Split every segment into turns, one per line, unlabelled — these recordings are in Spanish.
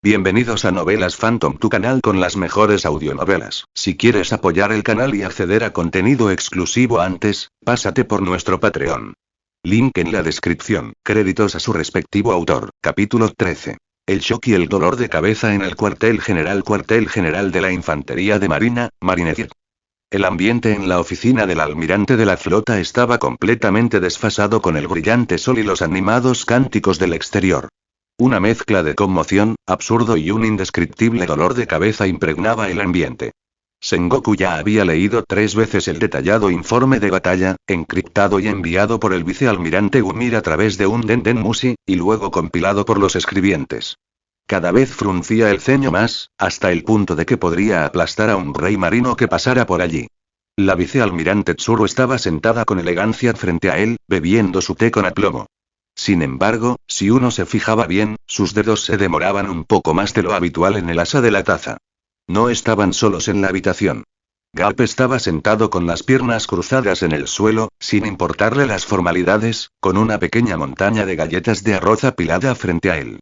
Bienvenidos a Novelas Phantom, tu canal con las mejores audionovelas. Si quieres apoyar el canal y acceder a contenido exclusivo antes, pásate por nuestro Patreon. Link en la descripción. Créditos a su respectivo autor. Capítulo 13. El shock y el dolor de cabeza en el cuartel general de la Infantería de Marina, Marineford. El ambiente en la oficina del almirante de la flota estaba completamente desfasado con el brillante sol y los animados cánticos del exterior. Una mezcla de conmoción, absurdo y un indescriptible dolor de cabeza impregnaba el ambiente. Sengoku ya había leído 3 veces el detallado informe de batalla, encriptado y enviado por el vicealmirante Gumir a través de un Denden Mushi, y luego compilado por los escribientes. Cada vez fruncía el ceño más, hasta el punto de que podría aplastar a un rey marino que pasara por allí. La vicealmirante Tsuru estaba sentada con elegancia frente a él, bebiendo su té con aplomo. Sin embargo, si uno se fijaba bien, sus dedos se demoraban un poco más de lo habitual en el asa de la taza. No estaban solos en la habitación. Garp estaba sentado con las piernas cruzadas en el suelo, sin importarle las formalidades, con una pequeña montaña de galletas de arroz apilada frente a él.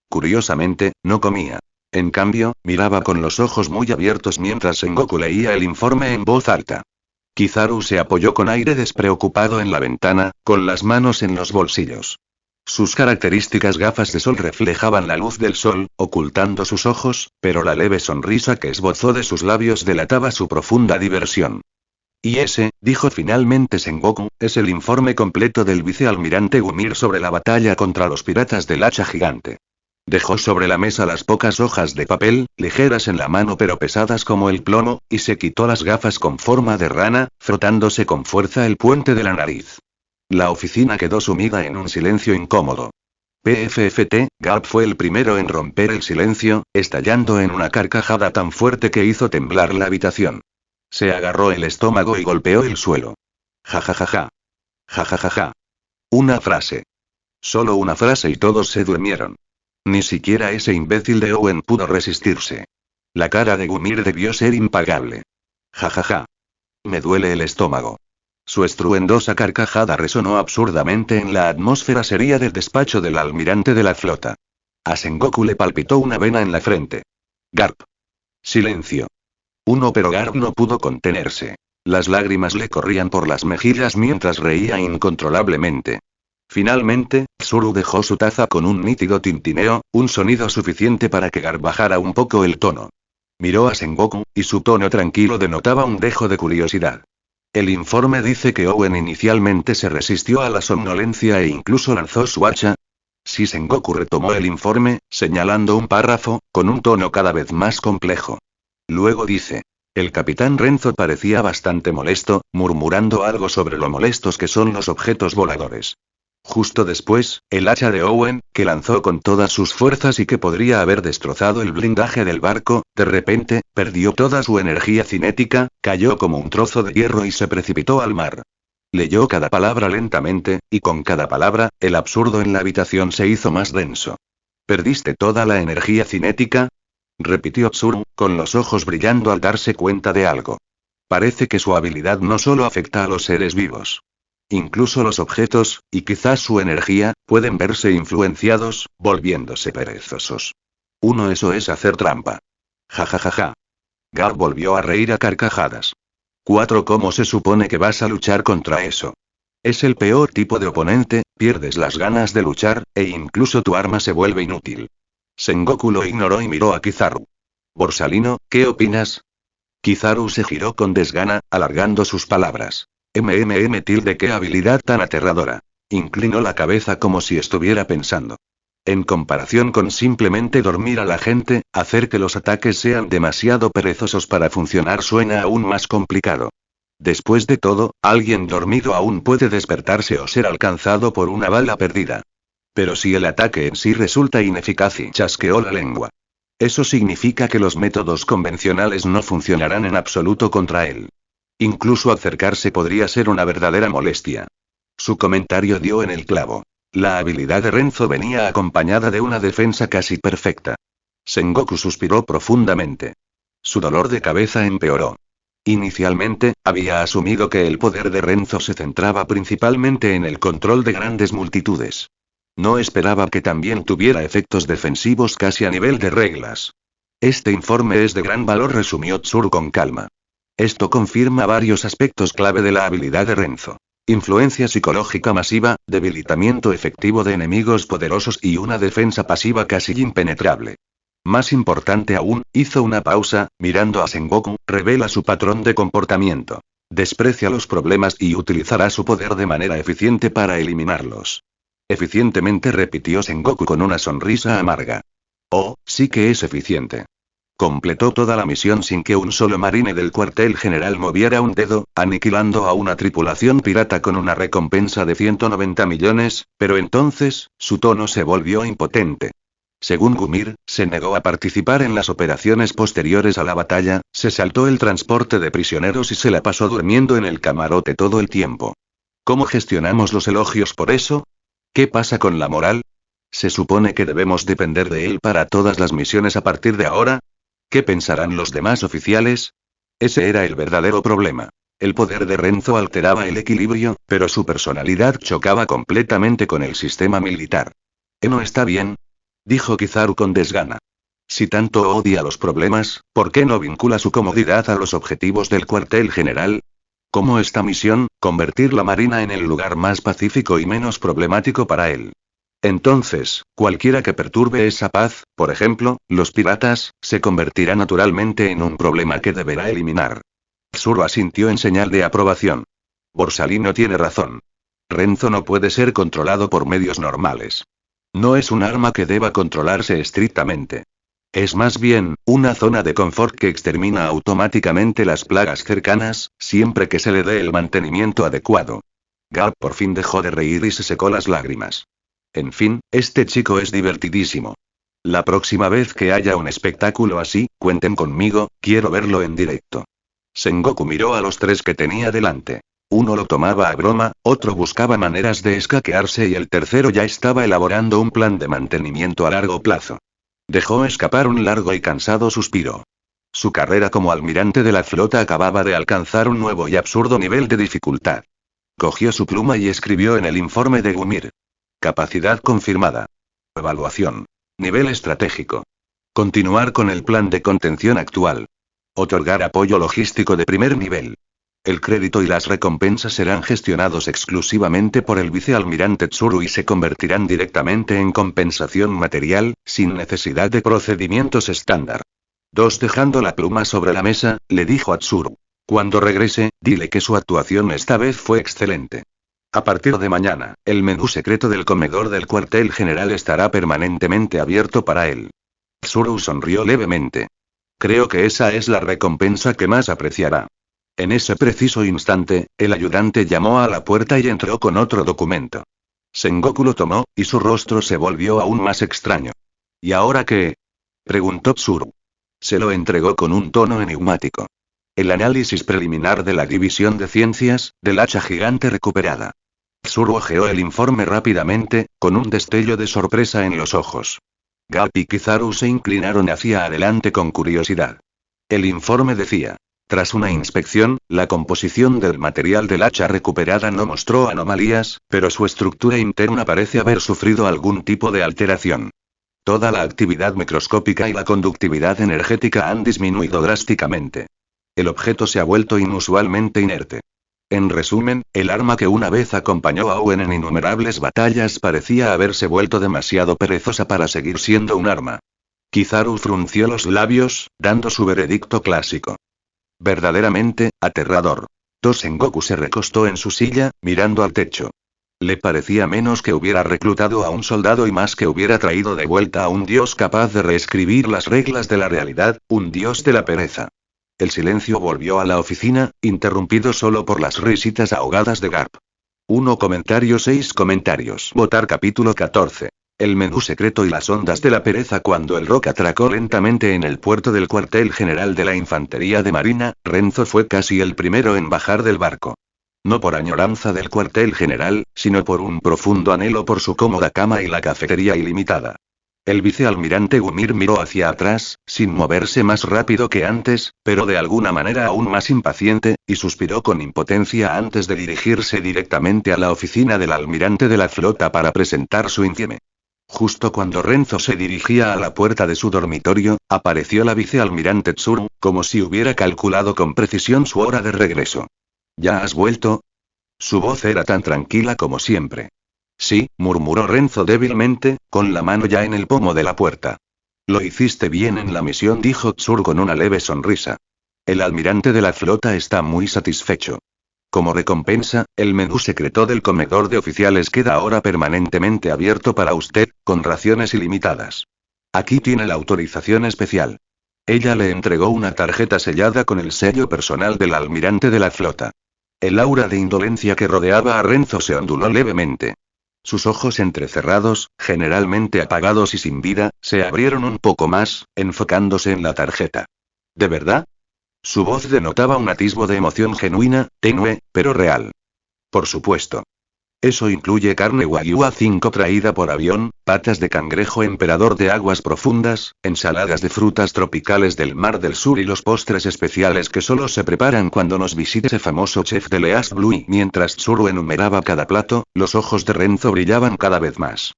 Curiosamente, no comía. En cambio, miraba con los ojos muy abiertos mientras Sengoku leía el informe en voz alta. Kizaru se apoyó con aire despreocupado en la ventana, con las manos en los bolsillos. Sus características gafas de sol reflejaban la luz del sol, ocultando sus ojos, pero la leve sonrisa que esbozó de sus labios delataba su profunda diversión. Y ese, dijo finalmente Sengoku, es el informe completo del vicealmirante Gumir sobre la batalla contra los piratas del hacha gigante. Dejó sobre la mesa las pocas hojas de papel, ligeras en la mano pero pesadas como el plomo, y se quitó las gafas con forma de rana, frotándose con fuerza el puente de la nariz. La oficina quedó sumida en un silencio incómodo. PFFT, Garp fue el primero en romper el silencio, estallando en una carcajada tan fuerte que hizo temblar la habitación. Se agarró el estómago y golpeó el suelo. Ja. Ja. Una frase. Solo una frase y todos se durmieron. Ni siquiera ese imbécil de Owen pudo resistirse. La cara de Gumir debió ser impagable. Ja. Me duele el estómago. Su estruendosa carcajada resonó absurdamente en la atmósfera seria del despacho del almirante de la flota. A Sengoku le palpitó una vena en la frente. Garp. Silencio. Pero Garp no pudo contenerse. Las lágrimas le corrían por las mejillas mientras reía incontrolablemente. Finalmente, Tsuru dejó su taza con un nítido tintineo, un sonido suficiente para que Garp bajara un poco el tono. Miró a Sengoku, y su tono tranquilo denotaba un dejo de curiosidad. El informe dice que Owen inicialmente se resistió a la somnolencia e incluso lanzó su hacha. Sí, Sengoku retomó el informe, señalando un párrafo, con un tono cada vez más complejo. Luego dice. El capitán Renzo parecía bastante molesto, murmurando algo sobre lo molestos que son los objetos voladores. Justo después, el hacha de Owen, que lanzó con todas sus fuerzas y que podría haber destrozado el blindaje del barco, de repente, perdió toda su energía cinética, cayó como un trozo de hierro y se precipitó al mar. Leyó cada palabra lentamente, y con cada palabra, el absurdo en la habitación se hizo más denso. ¿Perdiste toda la energía cinética?, repitió Tsuru, con los ojos brillando al darse cuenta de algo. Parece que su habilidad no solo afecta a los seres vivos. Incluso los objetos, y quizás su energía, pueden verse influenciados, volviéndose perezosos. Eso es hacer trampa. Ja. Garp volvió a reír a carcajadas. 4. ¿Cómo se supone que vas a luchar contra eso? Es el peor tipo de oponente, pierdes las ganas de luchar, e incluso tu arma se vuelve inútil. Sengoku lo ignoró y miró a Kizaru. Borsalino, ¿qué opinas? Kizaru se giró con desgana, alargando sus palabras. Qué habilidad tan aterradora. Inclinó la cabeza como si estuviera pensando. En comparación con simplemente dormir a la gente, hacer que los ataques sean demasiado perezosos para funcionar suena aún más complicado. Después de todo, alguien dormido aún puede despertarse o ser alcanzado por una bala perdida. Pero si el ataque en sí resulta ineficaz y chasqueó la lengua. Eso significa que los métodos convencionales no funcionarán en absoluto contra él. Incluso acercarse podría ser una verdadera molestia. Su comentario dio en el clavo. La habilidad de Renzo venía acompañada de una defensa casi perfecta. Sengoku suspiró profundamente. Su dolor de cabeza empeoró. Inicialmente, había asumido que el poder de Renzo se centraba principalmente en el control de grandes multitudes. No esperaba que también tuviera efectos defensivos casi a nivel de reglas. Este informe es de gran valor, resumió Tsuru con calma. Esto confirma varios aspectos clave de la habilidad de Renzo. Influencia psicológica masiva, debilitamiento efectivo de enemigos poderosos y una defensa pasiva casi impenetrable. Más importante aún, hizo una pausa, mirando a Sengoku, revela su patrón de comportamiento. Desprecia los problemas y utilizará su poder de manera eficiente para eliminarlos. Eficientemente, repitió Sengoku con una sonrisa amarga. Oh, sí que es eficiente. Completó toda la misión sin que un solo marine del cuartel general moviera un dedo, aniquilando a una tripulación pirata con una recompensa de 190 millones, pero entonces, su tono se volvió impotente. Según Gumir, se negó a participar en las operaciones posteriores a la batalla, se saltó el transporte de prisioneros y se la pasó durmiendo en el camarote todo el tiempo. ¿Cómo gestionamos los elogios por eso? ¿Qué pasa con la moral? ¿Se supone que debemos depender de él para todas las misiones a partir de ahora? ¿Qué pensarán los demás oficiales? Ese era el verdadero problema. El poder de Renzo alteraba el equilibrio, pero su personalidad chocaba completamente con el sistema militar. ¿No está bien?, dijo Kizaru con desgana. Si tanto odia los problemas, ¿por qué no vincula su comodidad a los objetivos del cuartel general? ¿Cómo esta misión, convertir la marina en el lugar más pacífico y menos problemático para él? Entonces, cualquiera que perturbe esa paz, por ejemplo, los piratas, se convertirá naturalmente en un problema que deberá eliminar. Tsuru asintió en señal de aprobación. Borsalino tiene razón. Renzo no puede ser controlado por medios normales. No es un arma que deba controlarse estrictamente. Es más bien, una zona de confort que extermina automáticamente las plagas cercanas, siempre que se le dé el mantenimiento adecuado. Garp por fin dejó de reír y se secó las lágrimas. En fin, este chico es divertidísimo. La próxima vez que haya un espectáculo así, cuenten conmigo, quiero verlo en directo. Sengoku miró a los tres que tenía delante. Uno lo tomaba a broma, otro buscaba maneras de escaquearse y el tercero ya estaba elaborando un plan de mantenimiento a largo plazo. Dejó escapar un largo y cansado suspiro. Su carrera como almirante de la flota acababa de alcanzar un nuevo y absurdo nivel de dificultad. Cogió su pluma y escribió en el informe de Gumir. Capacidad confirmada. Evaluación. Nivel estratégico. Continuar con el plan de contención actual. Otorgar apoyo logístico de primer nivel. El crédito y las recompensas serán gestionados exclusivamente por el vicealmirante Tsuru y se convertirán directamente en compensación material, sin necesidad de procedimientos estándar. Dejando la pluma sobre la mesa, le dijo a Tsuru. Cuando regrese, dile que su actuación esta vez fue excelente. A partir de mañana, el menú secreto del comedor del cuartel general estará permanentemente abierto para él. Tsuru sonrió levemente. Creo que esa es la recompensa que más apreciará. En ese preciso instante, el ayudante llamó a la puerta y entró con otro documento. Sengoku lo tomó, y su rostro se volvió aún más extraño. ¿Y ahora qué?, preguntó Tsuru. Se lo entregó con un tono enigmático. El análisis preliminar de la división de ciencias, del hacha gigante recuperada. Tsuru hojeó el informe rápidamente, con un destello de sorpresa en los ojos. Garp y Kizaru se inclinaron hacia adelante con curiosidad. El informe decía. Tras una inspección, la composición del material del hacha recuperada no mostró anomalías, pero su estructura interna parece haber sufrido algún tipo de alteración. Toda la actividad microscópica y la conductividad energética han disminuido drásticamente. El objeto se ha vuelto inusualmente inerte. En resumen, el arma que una vez acompañó a Owen en innumerables batallas parecía haberse vuelto demasiado perezosa para seguir siendo un arma. Kizaru frunció los labios, dando su veredicto clásico. Verdaderamente, aterrador. Sengoku se recostó en su silla, mirando al techo. Le parecía menos que hubiera reclutado a un soldado y más que hubiera traído de vuelta a un dios capaz de reescribir las reglas de la realidad, un dios de la pereza. El silencio volvió a la oficina, interrumpido solo por las risitas ahogadas de Garp. 1 comentario 6 comentarios. Votar capítulo 14. El menú secreto y las ondas de la pereza. Cuando el Rock atracó lentamente en el puerto del cuartel general de la Infantería de Marina, Renzo fue casi el primero en bajar del barco. No por añoranza del cuartel general, sino por un profundo anhelo por su cómoda cama y la cafetería ilimitada. El vicealmirante Gumir miró hacia atrás, sin moverse más rápido que antes, pero de alguna manera aún más impaciente, y suspiró con impotencia antes de dirigirse directamente a la oficina del almirante de la flota para presentar su informe. Justo cuando Renzo se dirigía a la puerta de su dormitorio, apareció la vicealmirante Tsuru, como si hubiera calculado con precisión su hora de regreso. ¿Ya has vuelto? Su voz era tan tranquila como siempre. Sí, murmuró Renzo débilmente, con la mano ya en el pomo de la puerta. Lo hiciste bien en la misión, dijo Tsur con una leve sonrisa. El almirante de la flota está muy satisfecho. Como recompensa, el menú secreto del comedor de oficiales queda ahora permanentemente abierto para usted, con raciones ilimitadas. Aquí tiene la autorización especial. Ella le entregó una tarjeta sellada con el sello personal del almirante de la flota. El aura de indolencia que rodeaba a Renzo se onduló levemente. Sus ojos entrecerrados, generalmente apagados y sin vida, se abrieron un poco más, enfocándose en la tarjeta. ¿De verdad? Su voz denotaba un atisbo de emoción genuina, tenue, pero real. Por supuesto. Eso incluye carne Wagyu A5 traída por avión, patas de cangrejo emperador de aguas profundas, ensaladas de frutas tropicales del Mar del Sur y los postres especiales que solo se preparan cuando nos visite ese famoso chef de Leas Blue. Mientras Tsuru enumeraba cada plato, los ojos de Renzo brillaban cada vez más.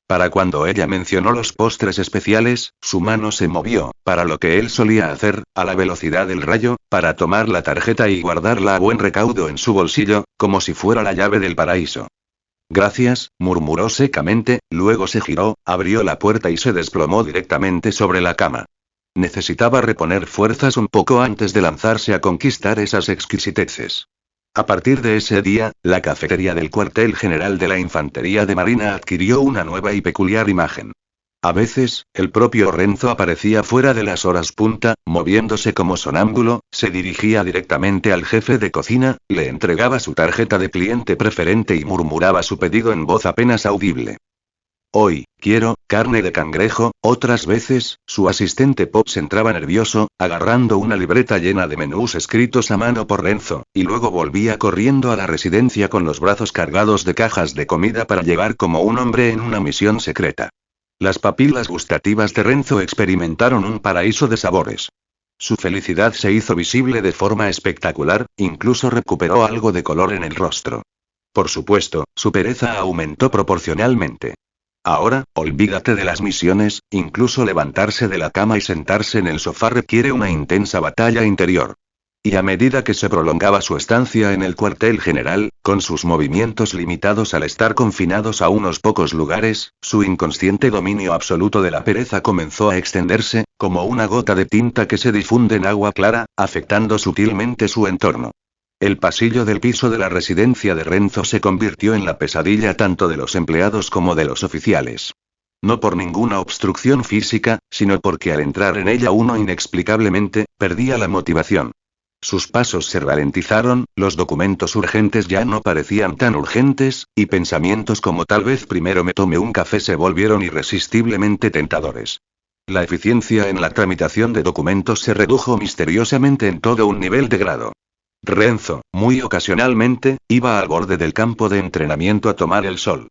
Para cuando ella mencionó los postres especiales, su mano se movió, para lo que él solía hacer, a la velocidad del rayo, para tomar la tarjeta y guardarla a buen recaudo en su bolsillo, como si fuera la llave del paraíso. Gracias, murmuró secamente, luego se giró, abrió la puerta y se desplomó directamente sobre la cama. Necesitaba reponer fuerzas un poco antes de lanzarse a conquistar esas exquisiteces. A partir de ese día, la cafetería del cuartel general de la Infantería de Marina adquirió una nueva y peculiar imagen. A veces, el propio Renzo aparecía fuera de las horas punta, moviéndose como sonámbulo, se dirigía directamente al jefe de cocina, le entregaba su tarjeta de cliente preferente y murmuraba su pedido en voz apenas audible. Hoy, quiero, carne de cangrejo. Otras veces, su asistente Pops entraba nervioso, agarrando una libreta llena de menús escritos a mano por Renzo, y luego volvía corriendo a la residencia con los brazos cargados de cajas de comida para llevar como un hombre en una misión secreta. Las papilas gustativas de Renzo experimentaron un paraíso de sabores. Su felicidad se hizo visible de forma espectacular, incluso recuperó algo de color en el rostro. Por supuesto, su pereza aumentó proporcionalmente. Ahora, olvídate de las misiones, incluso levantarse de la cama y sentarse en el sofá requiere una intensa batalla interior. Y a medida que se prolongaba su estancia en el cuartel general, con sus movimientos limitados al estar confinados a unos pocos lugares, su inconsciente dominio absoluto de la pereza comenzó a extenderse, como una gota de tinta que se difunde en agua clara, afectando sutilmente su entorno. El pasillo del piso de la residencia de Renzo se convirtió en la pesadilla tanto de los empleados como de los oficiales. No por ninguna obstrucción física, sino porque al entrar en ella uno inexplicablemente, perdía la motivación. Sus pasos se ralentizaron, los documentos urgentes ya no parecían tan urgentes, y pensamientos como tal vez primero me tome un café se volvieron irresistiblemente tentadores. La eficiencia en la tramitación de documentos se redujo misteriosamente en todo un nivel de grado. Renzo, muy ocasionalmente, iba al borde del campo de entrenamiento a tomar el sol.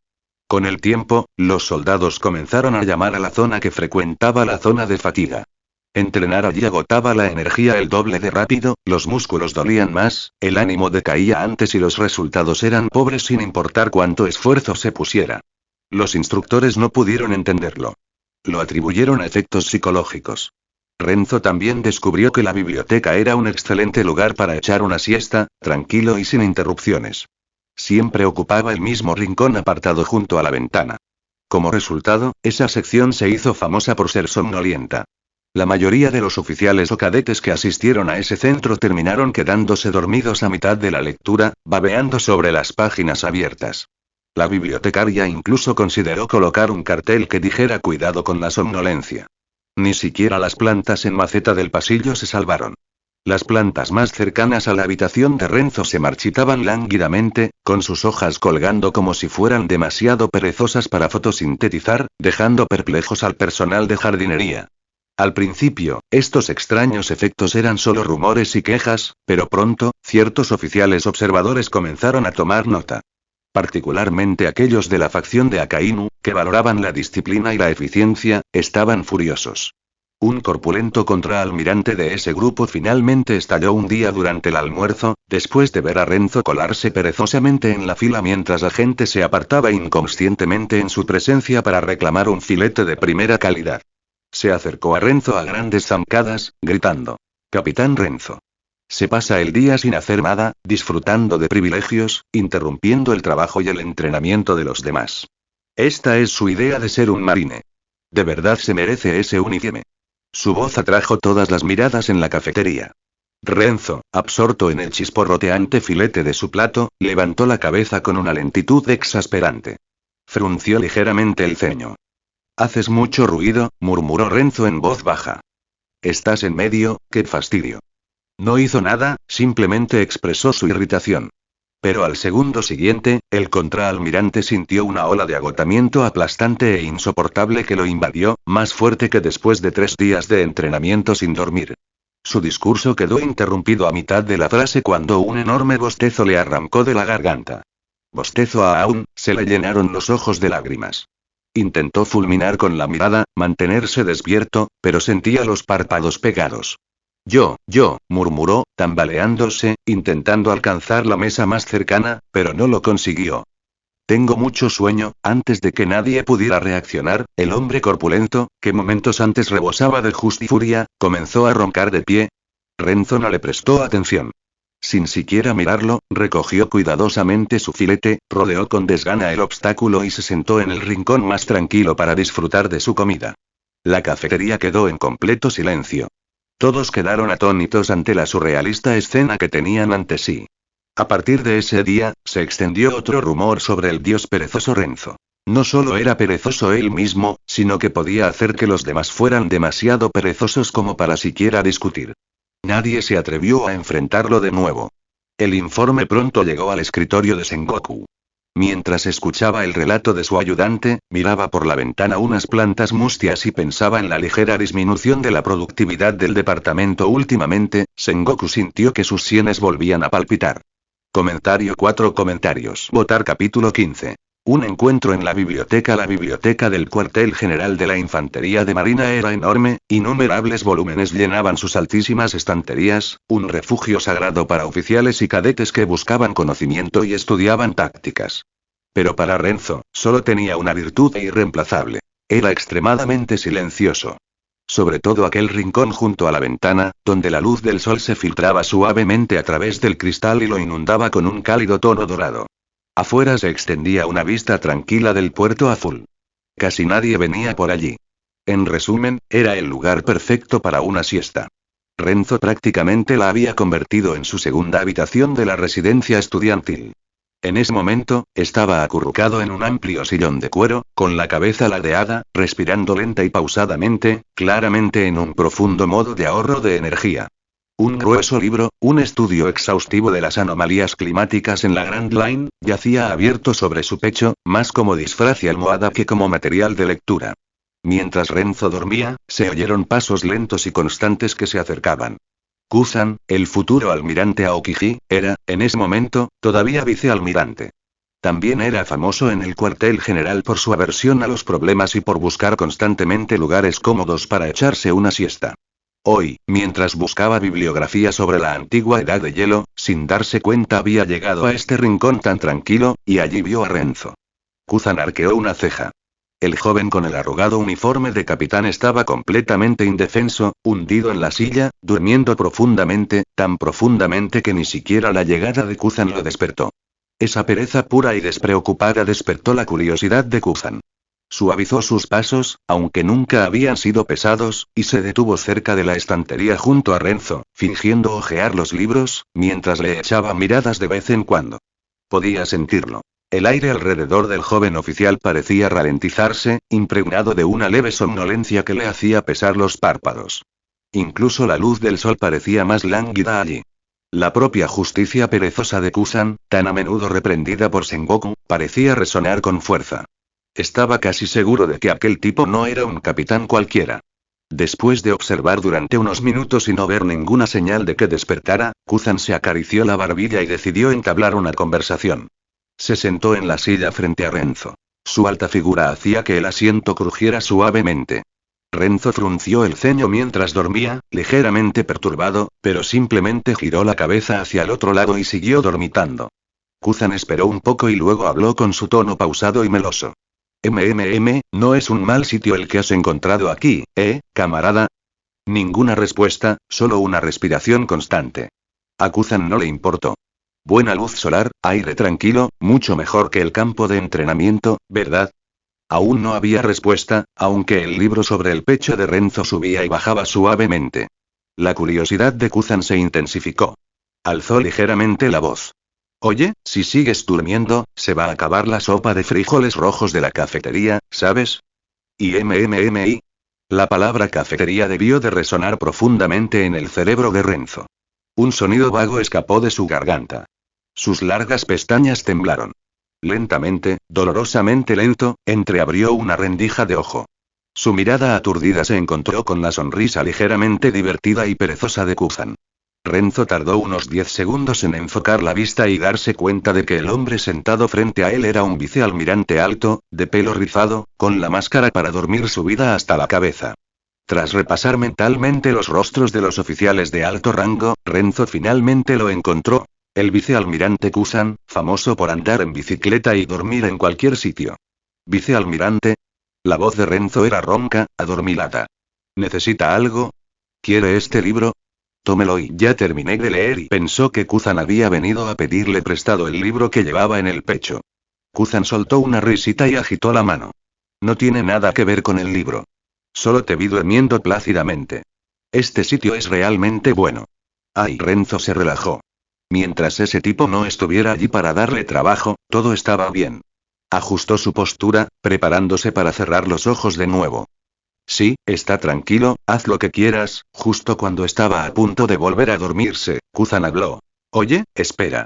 Con el tiempo, los soldados comenzaron a llamar a la zona que frecuentaba la zona de fatiga. Entrenar allí agotaba la energía el doble de rápido, los músculos dolían más, el ánimo decaía antes y los resultados eran pobres sin importar cuánto esfuerzo se pusiera. Los instructores no pudieron entenderlo. Lo atribuyeron a efectos psicológicos. Renzo también descubrió que la biblioteca era un excelente lugar para echar una siesta, tranquilo y sin interrupciones. Siempre ocupaba el mismo rincón apartado junto a la ventana. Como resultado, esa sección se hizo famosa por ser somnolienta. La mayoría de los oficiales o cadetes que asistieron a ese centro terminaron quedándose dormidos a mitad de la lectura, babeando sobre las páginas abiertas. La bibliotecaria incluso consideró colocar un cartel que dijera cuidado con la somnolencia. Ni siquiera las plantas en maceta del pasillo se salvaron. Las plantas más cercanas a la habitación de Renzo se marchitaban lánguidamente, con sus hojas colgando como si fueran demasiado perezosas para fotosintetizar, dejando perplejos al personal de jardinería. Al principio, estos extraños efectos eran solo rumores y quejas, pero pronto, ciertos oficiales observadores comenzaron a tomar nota. Particularmente aquellos de la facción de Akainu, que valoraban la disciplina y la eficiencia, estaban furiosos. Un corpulento contraalmirante de ese grupo finalmente estalló un día durante el almuerzo, después de ver a Renzo colarse perezosamente en la fila mientras la gente se apartaba inconscientemente en su presencia para reclamar un filete de primera calidad. Se acercó a Renzo a grandes zancadas, gritando: «Capitán Renzo. Se pasa el día sin hacer nada, disfrutando de privilegios, interrumpiendo el trabajo y el entrenamiento de los demás. Esta es su idea de ser un marine. ¿De verdad se merece ese uniforme?». Su voz atrajo todas las miradas en la cafetería. Renzo, absorto en el chisporroteante filete de su plato, levantó la cabeza con una lentitud exasperante. Frunció ligeramente el ceño. «Haces mucho ruido», murmuró Renzo en voz baja. «Estás en medio, qué fastidio». No hizo nada, simplemente expresó su irritación. Pero al segundo siguiente, el contraalmirante sintió una ola de agotamiento aplastante e insoportable que lo invadió, más fuerte que después de 3 días de entrenamiento sin dormir. Su discurso quedó interrumpido a mitad de la frase cuando un enorme bostezo le arrancó de la garganta. Bostezo a Aun, se le llenaron los ojos de lágrimas. Intentó fulminar con la mirada, mantenerse despierto, pero sentía los párpados pegados. Yo, murmuró, tambaleándose, intentando alcanzar la mesa más cercana, pero no lo consiguió. Tengo mucho sueño. Antes de que nadie pudiera reaccionar, el hombre corpulento, que momentos antes rebosaba de justifuria, comenzó a roncar de pie. Renzo no le prestó atención. Sin siquiera mirarlo, recogió cuidadosamente su filete, rodeó con desgana el obstáculo y se sentó en el rincón más tranquilo para disfrutar de su comida. La cafetería quedó en completo silencio. Todos quedaron atónitos ante la surrealista escena que tenían ante sí. A partir de ese día, se extendió otro rumor sobre el dios perezoso Renzo. No solo era perezoso él mismo, sino que podía hacer que los demás fueran demasiado perezosos como para siquiera discutir. Nadie se atrevió a enfrentarlo de nuevo. El informe pronto llegó al escritorio de Sengoku. Mientras escuchaba el relato de su ayudante, miraba por la ventana unas plantas mustias y pensaba en la ligera disminución de la productividad del departamento últimamente. Sengoku sintió que sus sienes volvían a palpitar. Comentario 4 comentarios. Votar capítulo 15. Un encuentro en la biblioteca. La biblioteca del cuartel general de la Infantería de Marina era enorme, innumerables volúmenes llenaban sus altísimas estanterías, un refugio sagrado para oficiales y cadetes que buscaban conocimiento y estudiaban tácticas. Pero para Renzo, solo tenía una virtud irreemplazable. Era extremadamente silencioso. Sobre todo aquel rincón junto a la ventana, donde la luz del sol se filtraba suavemente a través del cristal y lo inundaba con un cálido tono dorado. Afuera se extendía una vista tranquila del puerto azul. Casi nadie venía por allí. En resumen, era el lugar perfecto para una siesta. Renzo prácticamente la había convertido en su segunda habitación de la residencia estudiantil. En ese momento, estaba acurrucado en un amplio sillón de cuero, con la cabeza ladeada, respirando lenta y pausadamente, claramente en un profundo modo de ahorro de energía. Un grueso libro, un estudio exhaustivo de las anomalías climáticas en la Grand Line, yacía abierto sobre su pecho, más como disfraz y almohada que como material de lectura. Mientras Renzo dormía, se oyeron pasos lentos y constantes que se acercaban. Kuzan, el futuro almirante Aokiji, era, en ese momento, todavía vicealmirante. También era famoso en el cuartel general por su aversión a los problemas y por buscar constantemente lugares cómodos para echarse una siesta. Hoy, mientras buscaba bibliografía sobre la antigua Edad de Hielo, sin darse cuenta había llegado a este rincón tan tranquilo, y allí vio a Renzo. Kuzan arqueó una ceja. El joven con el arrugado uniforme de capitán estaba completamente indefenso, hundido en la silla, durmiendo profundamente, tan profundamente que ni siquiera la llegada de Kuzan lo despertó. Esa pereza pura y despreocupada despertó la curiosidad de Kuzan. Suavizó sus pasos, aunque nunca habían sido pesados, y se detuvo cerca de la estantería junto a Renzo, fingiendo hojear los libros, mientras le echaba miradas de vez en cuando. Podía sentirlo. El aire alrededor del joven oficial parecía ralentizarse, impregnado de una leve somnolencia que le hacía pesar los párpados. Incluso la luz del sol parecía más lánguida allí. La propia justicia perezosa de Kuzan, tan a menudo reprendida por Sengoku, parecía resonar con fuerza. Estaba casi seguro de que aquel tipo no era un capitán cualquiera. Después de observar durante unos minutos y no ver ninguna señal de que despertara, Kuzan se acarició la barbilla y decidió entablar una conversación. Se sentó en la silla frente a Renzo. Su alta figura hacía que el asiento crujiera suavemente. Renzo frunció el ceño mientras dormía, ligeramente perturbado, pero simplemente giró la cabeza hacia el otro lado y siguió dormitando. Kuzan esperó un poco y luego habló con su tono pausado y meloso. No es un mal sitio el que has encontrado aquí, camarada? Ninguna respuesta, solo una respiración constante. A Kuzan no le importó. Buena luz solar, aire tranquilo, mucho mejor que el campo de entrenamiento, ¿verdad? Aún no había respuesta, aunque el libro sobre el pecho de Renzo subía y bajaba suavemente. La curiosidad de Kuzan se intensificó. Alzó ligeramente la voz. Oye, si sigues durmiendo, se va a acabar la sopa de frijoles rojos de la cafetería, ¿sabes? Y. La palabra cafetería debió de resonar profundamente en el cerebro de Renzo. Un sonido vago escapó de su garganta. Sus largas pestañas temblaron. Lentamente, dolorosamente lento, entreabrió una rendija de ojo. Su mirada aturdida se encontró con la sonrisa ligeramente divertida y perezosa de Kuzan. Renzo tardó unos 10 segundos en enfocar la vista y darse cuenta de que el hombre sentado frente a él era un vicealmirante alto, de pelo rizado, con la máscara para dormir subida hasta la cabeza. Tras repasar mentalmente los rostros de los oficiales de alto rango, Renzo finalmente lo encontró. El vicealmirante Kuzan, famoso por andar en bicicleta y dormir en cualquier sitio. ¿Vicealmirante? La voz de Renzo era ronca, adormilada. ¿Necesita algo? ¿Quiere este libro? Tómelo y ya terminé de leer y pensó que Kuzan había venido a pedirle prestado el libro que llevaba en el pecho. Kuzan soltó una risita y agitó la mano. No tiene nada que ver con el libro. Solo te vi durmiendo plácidamente. Este sitio es realmente bueno. Ay, Renzo se relajó. Mientras ese tipo no estuviera allí para darle trabajo, todo estaba bien. Ajustó su postura, preparándose para cerrar los ojos de nuevo. Sí, está tranquilo, haz lo que quieras. Justo cuando estaba a punto de volver a dormirse, Kuzan habló. Oye, espera.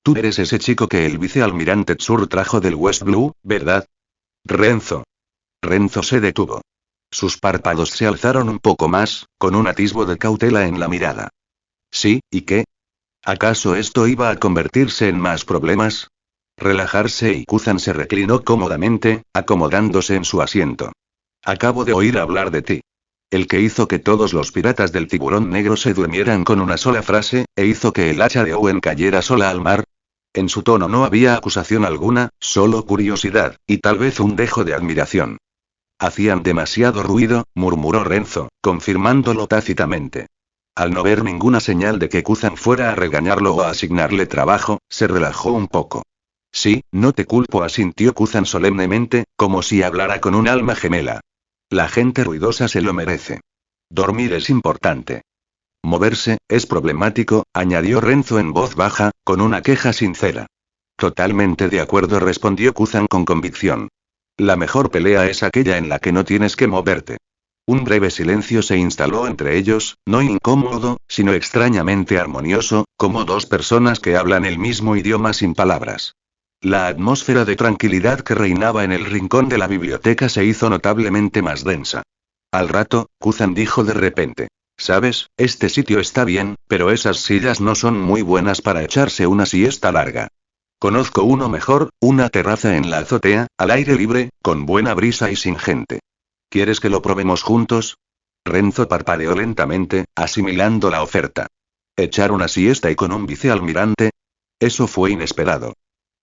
Tú eres ese chico que el vicealmirante Tsur trajo del West Blue, ¿verdad? Renzo. Renzo se detuvo. Sus párpados se alzaron un poco más, con un atisbo de cautela en la mirada. Sí, ¿y qué? ¿Acaso esto iba a convertirse en más problemas? Relajarse y Kuzan se reclinó cómodamente, acomodándose en su asiento. Acabo de oír hablar de ti. El que hizo que todos los piratas del tiburón negro se durmieran con una sola frase, e hizo que el hacha de Owen cayera sola al mar. En su tono no había acusación alguna, solo curiosidad, y tal vez un dejo de admiración. Hacían demasiado ruido, murmuró Renzo, confirmándolo tácitamente. Al no ver ninguna señal de que Kuzan fuera a regañarlo o a asignarle trabajo, se relajó un poco. Sí, no te culpo, asintió Kuzan solemnemente, como si hablara con un alma gemela. La gente ruidosa se lo merece. Dormir es importante. Moverse, es problemático, añadió Renzo en voz baja, con una queja sincera. Totalmente de acuerdo, respondió Kuzan con convicción. La mejor pelea es aquella en la que no tienes que moverte. Un breve silencio se instaló entre ellos, no incómodo, sino extrañamente armonioso, como dos personas que hablan el mismo idioma sin palabras. La atmósfera de tranquilidad que reinaba en el rincón de la biblioteca se hizo notablemente más densa. Al rato, Kuzan dijo de repente. ¿Sabes? Este sitio está bien, pero esas sillas no son muy buenas para echarse una siesta larga. Conozco uno mejor, una terraza en la azotea, al aire libre, con buena brisa y sin gente. ¿Quieres que lo probemos juntos? Renzo parpadeó lentamente, asimilando la oferta. ¿Echar una siesta y con un vicealmirante? Eso fue inesperado.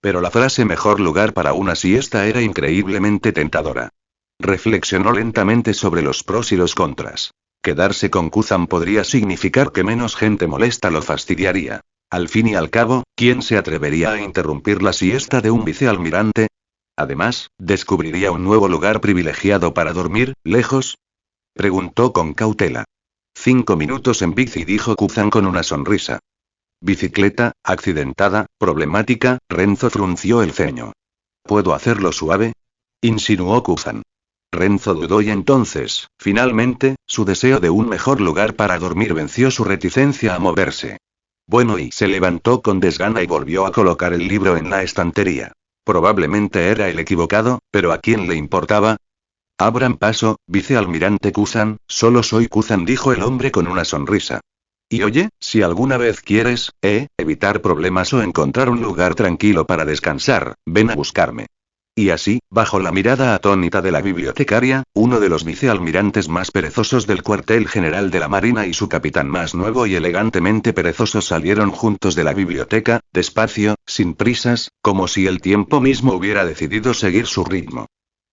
Pero la frase mejor lugar para una siesta era increíblemente tentadora. Reflexionó lentamente sobre los pros y los contras. Quedarse con Kuzan podría significar que menos gente molesta lo fastidiaría. Al fin y al cabo, ¿quién se atrevería a interrumpir la siesta de un vicealmirante? Además, ¿descubriría un nuevo lugar privilegiado para dormir, lejos? Preguntó con cautela. 5 minutos en bici, dijo Kuzan con una sonrisa. Bicicleta, accidentada, problemática, Renzo frunció el ceño. ¿Puedo hacerlo suave? Insinuó Kuzan. Renzo dudó y entonces, finalmente, su deseo de un mejor lugar para dormir venció su reticencia a moverse. Bueno, y se levantó con desgana y volvió a colocar el libro en la estantería. Probablemente era el equivocado, pero ¿a quién le importaba? Abran paso, vicealmirante Kuzan. Solo soy Kuzan, dijo el hombre con una sonrisa. Y oye, si alguna vez quieres, evitar problemas o encontrar un lugar tranquilo para descansar, ven a buscarme. Y así, bajo la mirada atónita de la bibliotecaria, uno de los vicealmirantes más perezosos del cuartel general de la Marina y su capitán más nuevo y elegantemente perezoso salieron juntos de la biblioteca, despacio, sin prisas, como si el tiempo mismo hubiera decidido seguir su ritmo.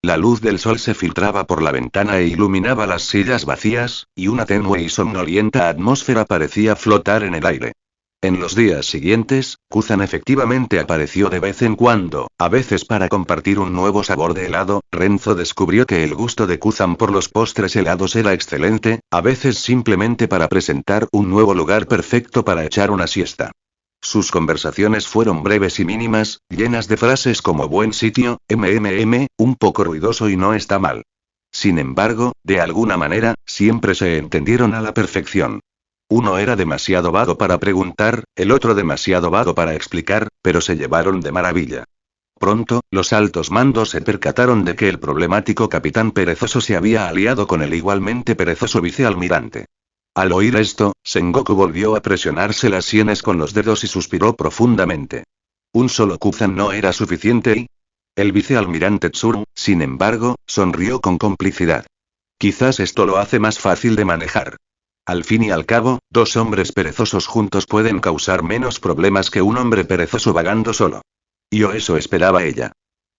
La luz del sol se filtraba por la ventana e iluminaba las sillas vacías, y una tenue y somnolienta atmósfera parecía flotar en el aire. En los días siguientes, Kuzan efectivamente apareció de vez en cuando, a veces para compartir un nuevo sabor de helado. Renzo descubrió que el gusto de Kuzan por los postres helados era excelente, a veces simplemente para presentar un nuevo lugar perfecto para echar una siesta. Sus conversaciones fueron breves y mínimas, llenas de frases como buen sitio, un poco ruidoso y no está mal. Sin embargo, de alguna manera, siempre se entendieron a la perfección. Uno era demasiado vago para preguntar, el otro demasiado vago para explicar, pero se llevaron de maravilla. Pronto, los altos mandos se percataron de que el problemático capitán perezoso se había aliado con el igualmente perezoso vicealmirante. Al oír esto, Sengoku volvió a presionarse las sienes con los dedos y suspiró profundamente. Un solo Kuzan no era suficiente y... El vicealmirante Tsuru, sin embargo, sonrió con complicidad. Quizás esto lo hace más fácil de manejar. Al fin y al cabo, dos hombres perezosos juntos pueden causar menos problemas que un hombre perezoso vagando solo. Yo eso esperaba ella.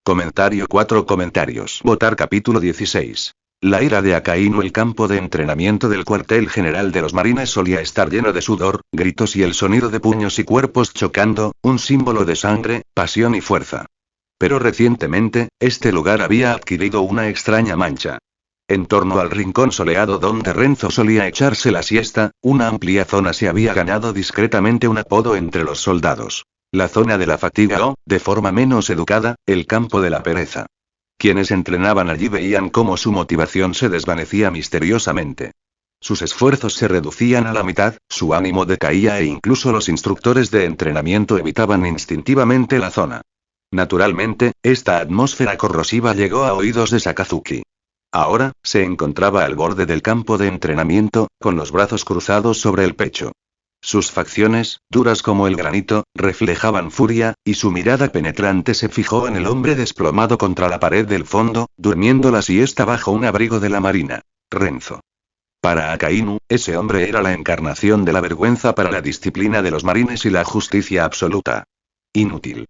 Comentario 4 comentarios. Votar capítulo 16. La ira de Akainu. El campo de entrenamiento del cuartel general de los marines solía estar lleno de sudor, gritos y el sonido de puños y cuerpos chocando, un símbolo de sangre, pasión y fuerza. Pero recientemente, este lugar había adquirido una extraña mancha. En torno al rincón soleado donde Renzo solía echarse la siesta, una amplia zona se había ganado discretamente un apodo entre los soldados. La zona de la fatiga o, de forma menos educada, el campo de la pereza. Quienes entrenaban allí veían cómo su motivación se desvanecía misteriosamente. Sus esfuerzos se reducían a la mitad, su ánimo decaía e incluso los instructores de entrenamiento evitaban instintivamente la zona. Naturalmente, esta atmósfera corrosiva llegó a oídos de Sakazuki. Ahora, se encontraba al borde del campo de entrenamiento, con los brazos cruzados sobre el pecho. Sus facciones, duras como el granito, reflejaban furia, y su mirada penetrante se fijó en el hombre desplomado contra la pared del fondo, durmiendo la siesta bajo un abrigo de la marina. Renzo. Para Akainu, ese hombre era la encarnación de la vergüenza para la disciplina de los marines y la justicia absoluta. Inútil.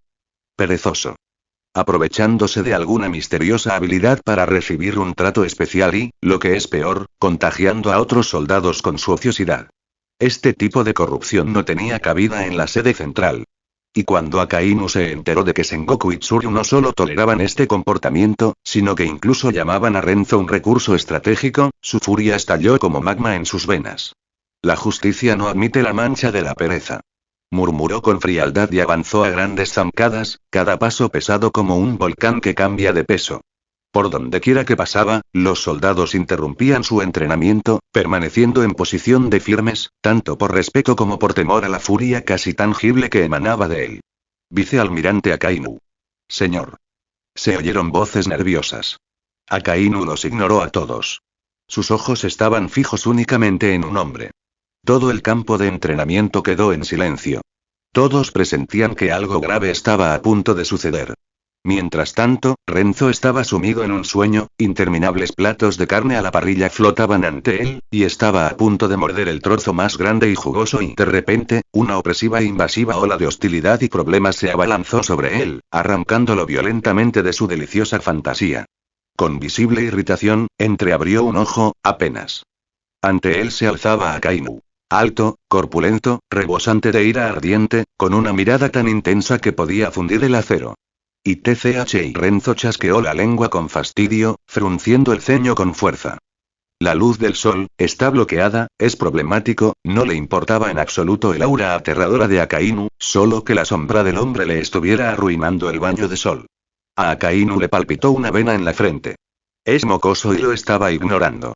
Perezoso. Aprovechándose de alguna misteriosa habilidad para recibir un trato especial y, lo que es peor, contagiando a otros soldados con su ociosidad. Este tipo de corrupción no tenía cabida en la sede central. Y cuando Akainu se enteró de que Sengoku y Tsuryu no solo toleraban este comportamiento, sino que incluso llamaban a Renzo un recurso estratégico, su furia estalló como magma en sus venas. La justicia no admite la mancha de la pereza. Murmuró con frialdad y avanzó a grandes zancadas, cada paso pesado como un volcán que cambia de peso. Por donde quiera que pasaba, los soldados interrumpían su entrenamiento, permaneciendo en posición de firmes, tanto por respeto como por temor a la furia casi tangible que emanaba de él. Vicealmirante Akainu. Señor. Se oyeron voces nerviosas. Akainu los ignoró a todos. Sus ojos estaban fijos únicamente en un hombre. Todo el campo de entrenamiento quedó en silencio. Todos presentían que algo grave estaba a punto de suceder. Mientras tanto, Renzo estaba sumido en un sueño, interminables platos de carne a la parrilla flotaban ante él, y estaba a punto de morder el trozo más grande y jugoso y, de repente, una opresiva e invasiva ola de hostilidad y problemas se abalanzó sobre él, arrancándolo violentamente de su deliciosa fantasía. Con visible irritación, entreabrió un ojo, apenas. Ante él se alzaba Akainu. Alto, corpulento, rebosante de ira ardiente, con una mirada tan intensa que podía fundir el acero. Y Renzo chasqueó la lengua con fastidio, frunciendo el ceño con fuerza. La luz del sol, está bloqueada, es problemático, no le importaba en absoluto el aura aterradora de Akainu, solo que la sombra del hombre le estuviera arruinando el baño de sol. A Akainu le palpitó una vena en la frente. Es mocoso y lo estaba ignorando.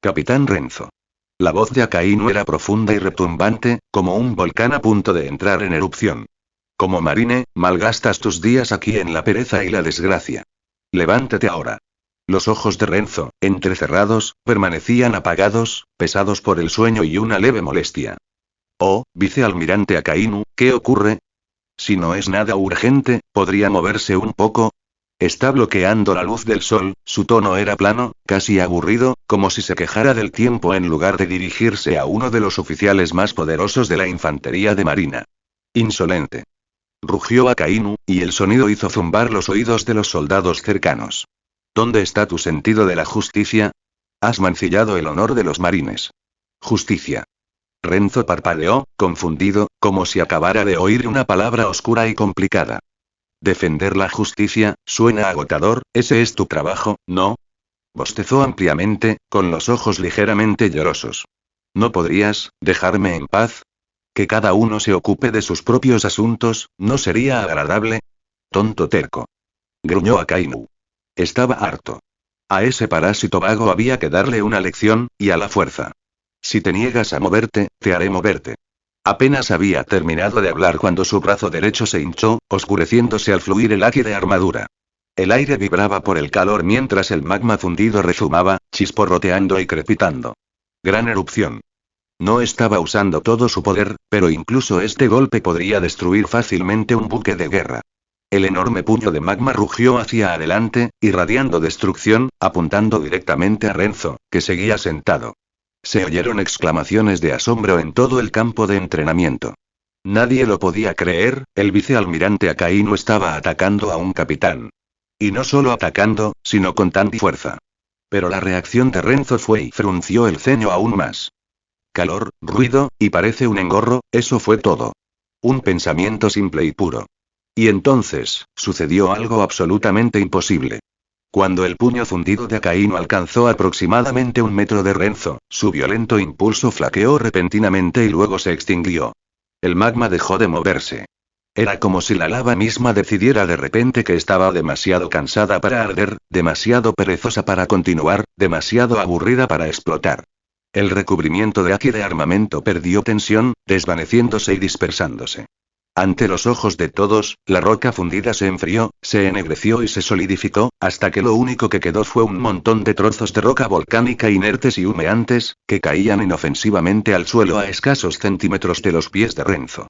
Capitán Renzo. La voz de Akainu era profunda y retumbante, como un volcán a punto de entrar en erupción. Como marine, malgastas tus días aquí en la pereza y la desgracia. Levántate ahora. Los ojos de Renzo, entrecerrados, permanecían apagados, pesados por el sueño y una leve molestia. Oh, vicealmirante Akainu, ¿qué ocurre? Si no es nada urgente, ¿podría moverse un poco? Está bloqueando la luz del sol. Su tono era plano, casi aburrido, como si se quejara del tiempo en lugar de dirigirse a uno de los oficiales más poderosos de la infantería de marina. Insolente. Rugió Akainu, y el sonido hizo zumbar los oídos de los soldados cercanos. ¿Dónde está tu sentido de la justicia? Has mancillado el honor de los marines. Justicia. Renzo parpadeó, confundido, como si acabara de oír una palabra oscura y complicada. Defender la justicia, suena agotador, ese es tu trabajo, ¿no? Bostezó ampliamente, con los ojos ligeramente llorosos. ¿No podrías dejarme en paz? Que cada uno se ocupe de sus propios asuntos, ¿no sería agradable? Tonto terco. Gruñó Akainu. Estaba harto. A ese parásito vago había que darle una lección, y a la fuerza. Si te niegas a moverte, te haré moverte. Apenas había terminado de hablar cuando su brazo derecho se hinchó, oscureciéndose al fluir el haki de armadura. El aire vibraba por el calor mientras el magma fundido rezumaba, chisporroteando y crepitando. Gran erupción. No estaba usando todo su poder, pero incluso este golpe podría destruir fácilmente un buque de guerra. El enorme puño de magma rugió hacia adelante, irradiando destrucción, apuntando directamente a Renzo, que seguía sentado. Se oyeron exclamaciones de asombro en todo el campo de entrenamiento. Nadie lo podía creer, el vicealmirante Akainu estaba atacando a un capitán. Y no solo atacando, sino con tanta fuerza. Pero la reacción de Renzo fue y frunció el ceño aún más. Calor, ruido, y parece un engorro, eso fue todo. Un pensamiento simple y puro. Y entonces, sucedió algo absolutamente imposible. Cuando el puño fundido de Akainu alcanzó aproximadamente 1 metro de Renzo, su violento impulso flaqueó repentinamente y luego se extinguió. El magma dejó de moverse. Era como si la lava misma decidiera de repente que estaba demasiado cansada para arder, demasiado perezosa para continuar, demasiado aburrida para explotar. El recubrimiento de haki de armamento perdió tensión, desvaneciéndose y dispersándose. Ante los ojos de todos, la roca fundida se enfrió, se ennegreció y se solidificó, hasta que lo único que quedó fue un montón de trozos de roca volcánica inertes y humeantes, que caían inofensivamente al suelo a escasos centímetros de los pies de Renzo.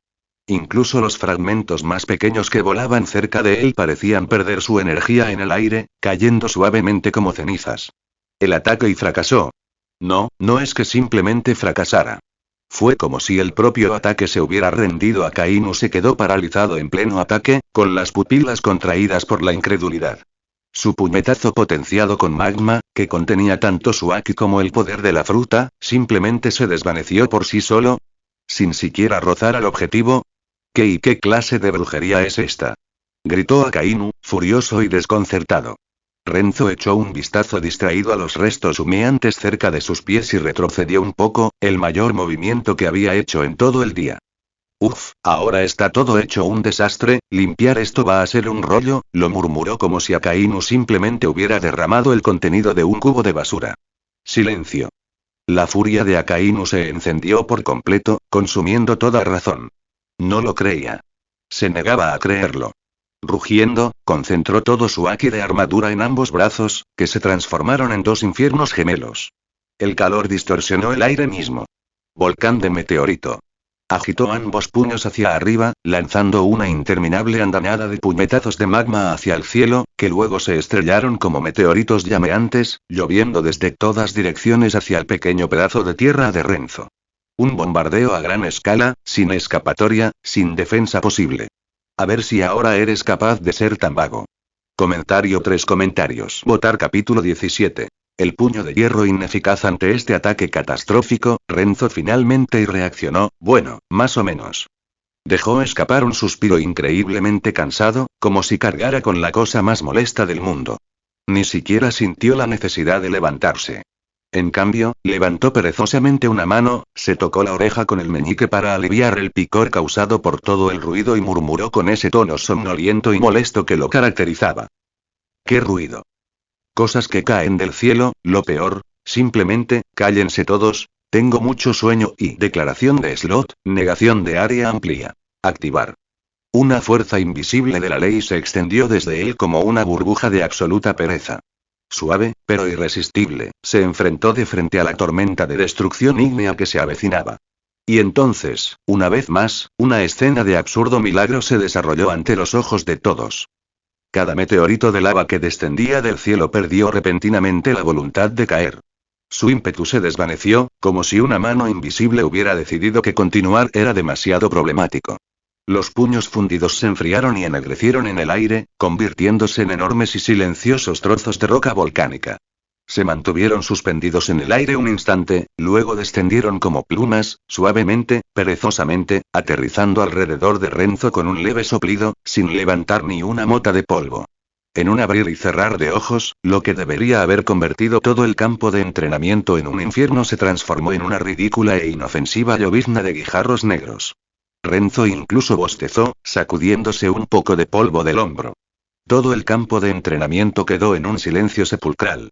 Incluso los fragmentos más pequeños que volaban cerca de él parecían perder su energía en el aire, cayendo suavemente como cenizas. El ataque fracasó. No, no es que simplemente fracasara. Fue como si el propio ataque se hubiera rendido. Akainu se quedó paralizado en pleno ataque, con las pupilas contraídas por la incredulidad. Su puñetazo potenciado con magma, que contenía tanto su haki como el poder de la fruta, simplemente se desvaneció por sí solo, sin siquiera rozar al objetivo. ¿Qué y qué clase de brujería es esta? Gritó Akainu, furioso y desconcertado. Renzo echó un vistazo distraído a los restos humeantes cerca de sus pies y retrocedió un poco, el mayor movimiento que había hecho en todo el día. Uf, ahora está todo hecho un desastre, limpiar esto va a ser un rollo, lo murmuró como si Akainu simplemente hubiera derramado el contenido de un cubo de basura. Silencio. La furia de Akainu se encendió por completo, consumiendo toda razón. No lo creía. Se negaba a creerlo. Rugiendo, concentró todo su haki de armadura en ambos brazos, que se transformaron en 2 infiernos gemelos. El calor distorsionó el aire mismo. Volcán de meteorito. Agitó ambos puños hacia arriba, lanzando una interminable andanada de puñetazos de magma hacia el cielo, que luego se estrellaron como meteoritos llameantes, lloviendo desde todas direcciones hacia el pequeño pedazo de tierra de Renzo. Un bombardeo a gran escala, sin escapatoria, sin defensa posible. A ver si ahora eres capaz de ser tan vago. Comentario 3 comentarios. Votar capítulo 17. El puño de hierro ineficaz ante este ataque catastrófico, Renzo finalmente reaccionó, bueno, más o menos. Dejó escapar un suspiro increíblemente cansado, como si cargara con la cosa más molesta del mundo. Ni siquiera sintió la necesidad de levantarse. En cambio, levantó perezosamente una mano, se tocó la oreja con el meñique para aliviar el picor causado por todo el ruido y murmuró con ese tono somnoliento y molesto que lo caracterizaba. ¿Qué ruido? Cosas que caen del cielo, lo peor, simplemente, cállense todos, tengo mucho sueño y declaración de slot, negación de área amplia. Activar. Una fuerza invisible de la ley se extendió desde él como una burbuja de absoluta pereza. Suave, pero irresistible, se enfrentó de frente a la tormenta de destrucción ígnea que se avecinaba. Y entonces, una vez más, una escena de absurdo milagro se desarrolló ante los ojos de todos. Cada meteorito de lava que descendía del cielo perdió repentinamente la voluntad de caer. Su ímpetu se desvaneció, como si una mano invisible hubiera decidido que continuar era demasiado problemático. Los puños fundidos se enfriaron y ennegrecieron en el aire, convirtiéndose en enormes y silenciosos trozos de roca volcánica. Se mantuvieron suspendidos en el aire un instante, luego descendieron como plumas, suavemente, perezosamente, aterrizando alrededor de Renzo con un leve soplido, sin levantar ni una mota de polvo. En un abrir y cerrar de ojos, lo que debería haber convertido todo el campo de entrenamiento en un infierno se transformó en una ridícula e inofensiva llovizna de guijarros negros. Renzo incluso bostezó, sacudiéndose un poco de polvo del hombro. Todo el campo de entrenamiento quedó en un silencio sepulcral.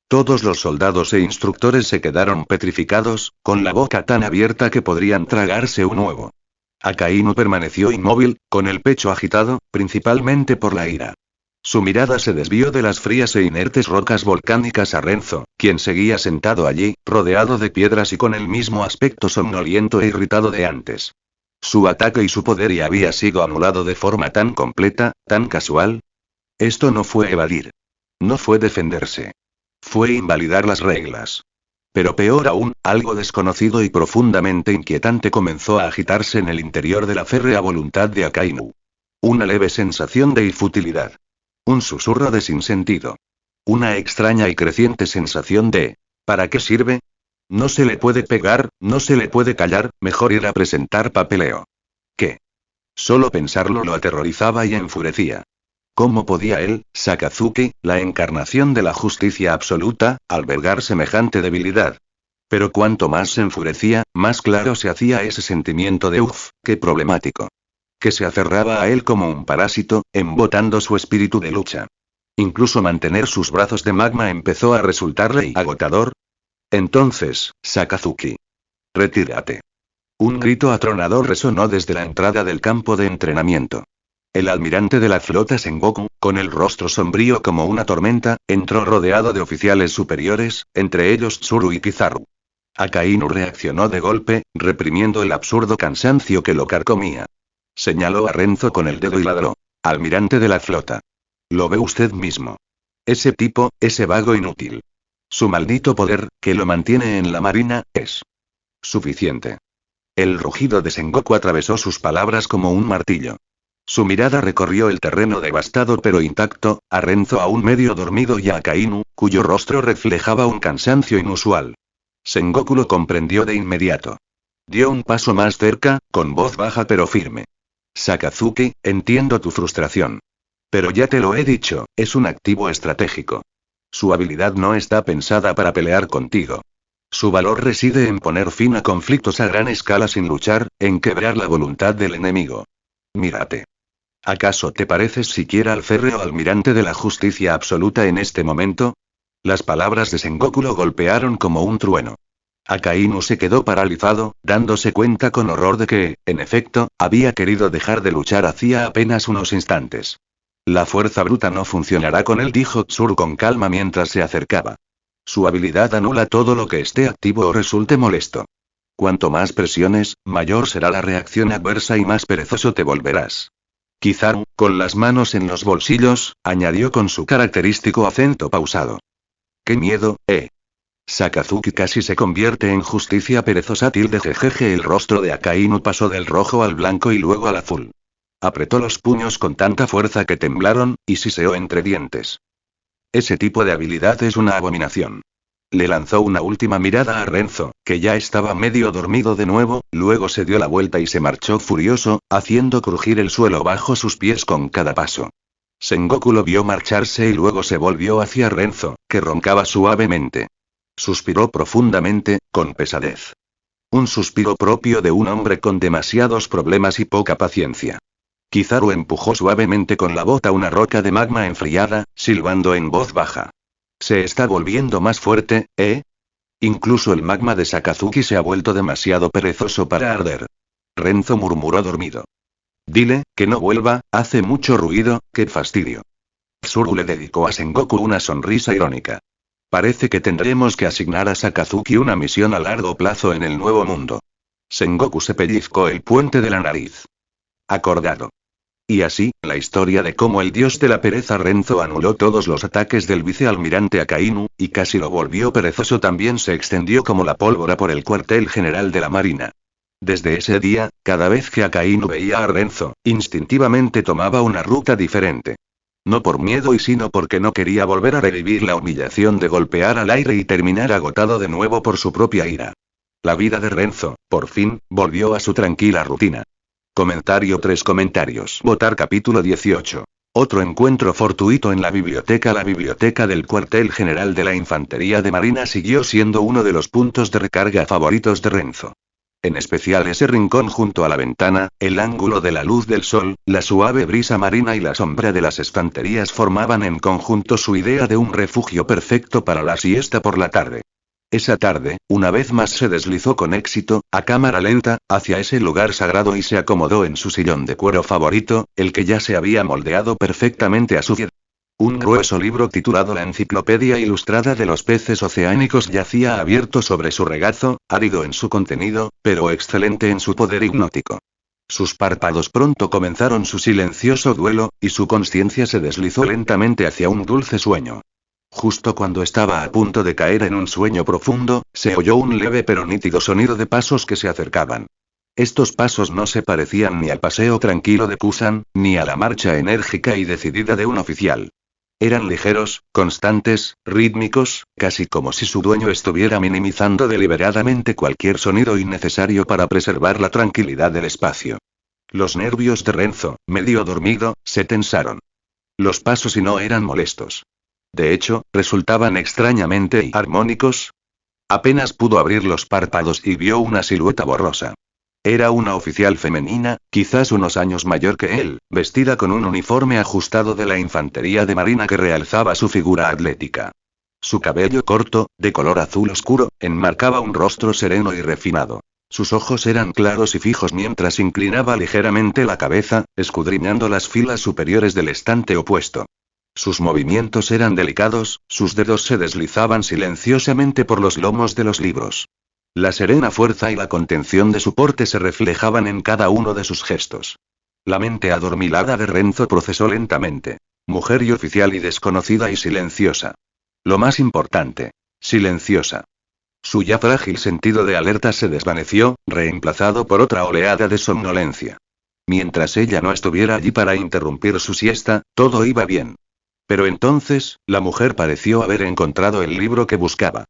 Todos los soldados e instructores se quedaron petrificados, con la boca tan abierta que podrían tragarse un huevo. Akainu permaneció inmóvil, con el pecho agitado, principalmente por la ira. Su mirada se desvió de las frías e inertes rocas volcánicas a Renzo, quien seguía sentado allí, rodeado de piedras y con el mismo aspecto somnoliento e irritado de antes. Su ataque y su poder ya había sido anulado de forma tan completa, tan casual. Esto no fue evadir. No fue defenderse. Fue invalidar las reglas. Pero peor aún, algo desconocido y profundamente inquietante comenzó a agitarse en el interior de la férrea voluntad de Akainu. Una leve sensación de infutilidad. Un susurro de sinsentido. Una extraña y creciente sensación de ¿para qué sirve? No se le puede pegar, no se le puede callar, mejor ir a presentar papeleo. ¿Qué? Solo pensarlo lo aterrorizaba y enfurecía. ¿Cómo podía él, Sakazuki, la encarnación de la justicia absoluta, albergar semejante debilidad? Pero cuanto más se enfurecía, más claro se hacía ese sentimiento de qué problemático. Que se aferraba a él como un parásito, embotando su espíritu de lucha. Incluso mantener sus brazos de magma empezó a resultarle agotador. Entonces, Sakazuki. Retírate. Un grito atronador resonó desde la entrada del campo de entrenamiento. El almirante de la flota Sengoku, con el rostro sombrío como una tormenta, entró rodeado de oficiales superiores, entre ellos Tsuru y Kizaru. Akainu reaccionó de golpe, reprimiendo el absurdo cansancio que lo carcomía. Señaló a Renzo con el dedo y ladró. Almirante de la flota. Lo ve usted mismo. Ese tipo, ese vago inútil. Su maldito poder, que lo mantiene en la marina, es suficiente. El rugido de Sengoku atravesó sus palabras como un martillo. Su mirada recorrió el terreno devastado pero intacto, a Renzo aún medio dormido y a Akainu, cuyo rostro reflejaba un cansancio inusual. Sengoku lo comprendió de inmediato. Dio un paso más cerca, con voz baja pero firme. Sakazuki, entiendo tu frustración. Pero ya te lo he dicho, es un activo estratégico. Su habilidad no está pensada para pelear contigo. Su valor reside en poner fin a conflictos a gran escala sin luchar, en quebrar la voluntad del enemigo. Mírate. ¿Acaso te pareces siquiera al férreo almirante de la justicia absoluta en este momento? Las palabras de Sengoku lo golpearon como un trueno. Akainu se quedó paralizado, dándose cuenta con horror de que, en efecto, había querido dejar de luchar hacía apenas unos instantes. La fuerza bruta no funcionará con él, dijo Tsuru con calma mientras se acercaba. Su habilidad anula todo lo que esté activo o resulte molesto. Cuanto más presiones, mayor será la reacción adversa y más perezoso te volverás. Kizaru, con las manos en los bolsillos, añadió con su característico acento pausado. ¡Qué miedo, eh! Sakazuki casi se convierte en justicia perezosa tilde jejeje. El rostro de Akainu pasó del rojo al blanco y luego al azul. Apretó los puños con tanta fuerza que temblaron, y siseó entre dientes. Ese tipo de habilidad es una abominación. Le lanzó una última mirada a Renzo, que ya estaba medio dormido de nuevo, luego se dio la vuelta y se marchó furioso, haciendo crujir el suelo bajo sus pies con cada paso. Sengoku lo vio marcharse y luego se volvió hacia Renzo, que roncaba suavemente. Suspiró profundamente, con pesadez. Un suspiro propio de un hombre con demasiados problemas y poca paciencia. Kizaru empujó suavemente con la bota una roca de magma enfriada, silbando en voz baja. Se está volviendo más fuerte, ¿eh? Incluso el magma de Sakazuki se ha vuelto demasiado perezoso para arder. Renzo murmuró dormido. Dile, que no vuelva, hace mucho ruido, qué fastidio. Tsuru le dedicó a Sengoku una sonrisa irónica. Parece que tendremos que asignar a Sakazuki una misión a largo plazo en el Nuevo Mundo. Sengoku se pellizcó el puente de la nariz. Acordado. Y así, la historia de cómo el dios de la pereza Renzo anuló todos los ataques del vicealmirante Akainu, y casi lo volvió perezoso también se extendió como la pólvora por el cuartel general de la Marina. Desde ese día, cada vez que Akainu veía a Renzo, instintivamente tomaba una ruta diferente. No por miedo y sino porque no quería volver a revivir la humillación de golpear al aire y terminar agotado de nuevo por su propia ira. La vida de Renzo, por fin, volvió a su tranquila rutina. Comentario 3 comentarios. Votar capítulo 18. Otro encuentro fortuito en la biblioteca. La biblioteca del cuartel general de la Infantería de Marina siguió siendo uno de los puntos de recarga favoritos de Renzo. En especial ese rincón junto a la ventana, el ángulo de la luz del sol, la suave brisa marina y la sombra de las estanterías formaban en conjunto su idea de un refugio perfecto para la siesta por la tarde. Esa tarde, una vez más se deslizó con éxito, a cámara lenta, hacia ese lugar sagrado y se acomodó en su sillón de cuero favorito, el que ya se había moldeado perfectamente a su piedad. Un grueso libro titulado La Enciclopedia Ilustrada de los Peces Oceánicos yacía abierto sobre su regazo, árido en su contenido, pero excelente en su poder hipnótico. Sus párpados pronto comenzaron su silencioso duelo, y su conciencia se deslizó lentamente hacia un dulce sueño. Justo cuando estaba a punto de caer en un sueño profundo, se oyó un leve pero nítido sonido de pasos que se acercaban. Estos pasos no se parecían ni al paseo tranquilo de Kusan, ni a la marcha enérgica y decidida de un oficial. Eran ligeros, constantes, rítmicos, casi como si su dueño estuviera minimizando deliberadamente cualquier sonido innecesario para preservar la tranquilidad del espacio. Los nervios de Renzo, medio dormido, se tensaron. Los pasos y no eran molestos. De hecho, resultaban extrañamente armónicos. Apenas pudo abrir los párpados y vio una silueta borrosa. Era una oficial femenina, quizás unos años mayor que él, vestida con un uniforme ajustado de la infantería de marina que realzaba su figura atlética. Su cabello corto, de color azul oscuro, enmarcaba un rostro sereno y refinado. Sus ojos eran claros y fijos mientras inclinaba ligeramente la cabeza, escudriñando las filas superiores del estante opuesto. Sus movimientos eran delicados, sus dedos se deslizaban silenciosamente por los lomos de los libros. La serena fuerza y la contención de su porte se reflejaban en cada uno de sus gestos. La mente adormilada de Renzo procesó lentamente. Mujer y oficial y desconocida y silenciosa. Lo más importante, silenciosa. Su ya frágil sentido de alerta se desvaneció, reemplazado por otra oleada de somnolencia. Mientras ella no estuviera allí para interrumpir su siesta, todo iba bien. Pero entonces, la mujer pareció haber encontrado el libro que buscaba.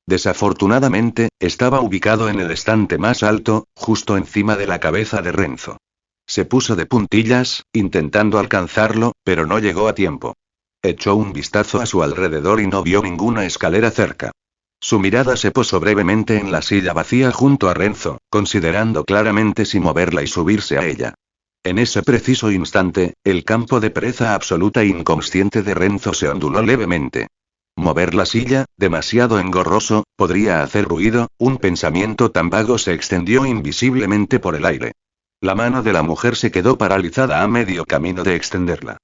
Desafortunadamente, estaba ubicado en el estante más alto, justo encima de la cabeza de Renzo. Se puso de puntillas, intentando alcanzarlo, pero no llegó a tiempo. Echó un vistazo a su alrededor y no vio ninguna escalera cerca. Su mirada se posó brevemente en la silla vacía junto a Renzo, considerando claramente si moverla y subirse a ella. En ese preciso instante, el campo de pereza absoluta e inconsciente de Renzo se onduló levemente. Mover la silla, demasiado engorroso, podría hacer ruido, un pensamiento tan vago se extendió invisiblemente por el aire. La mano de la mujer se quedó paralizada a medio camino de extenderla.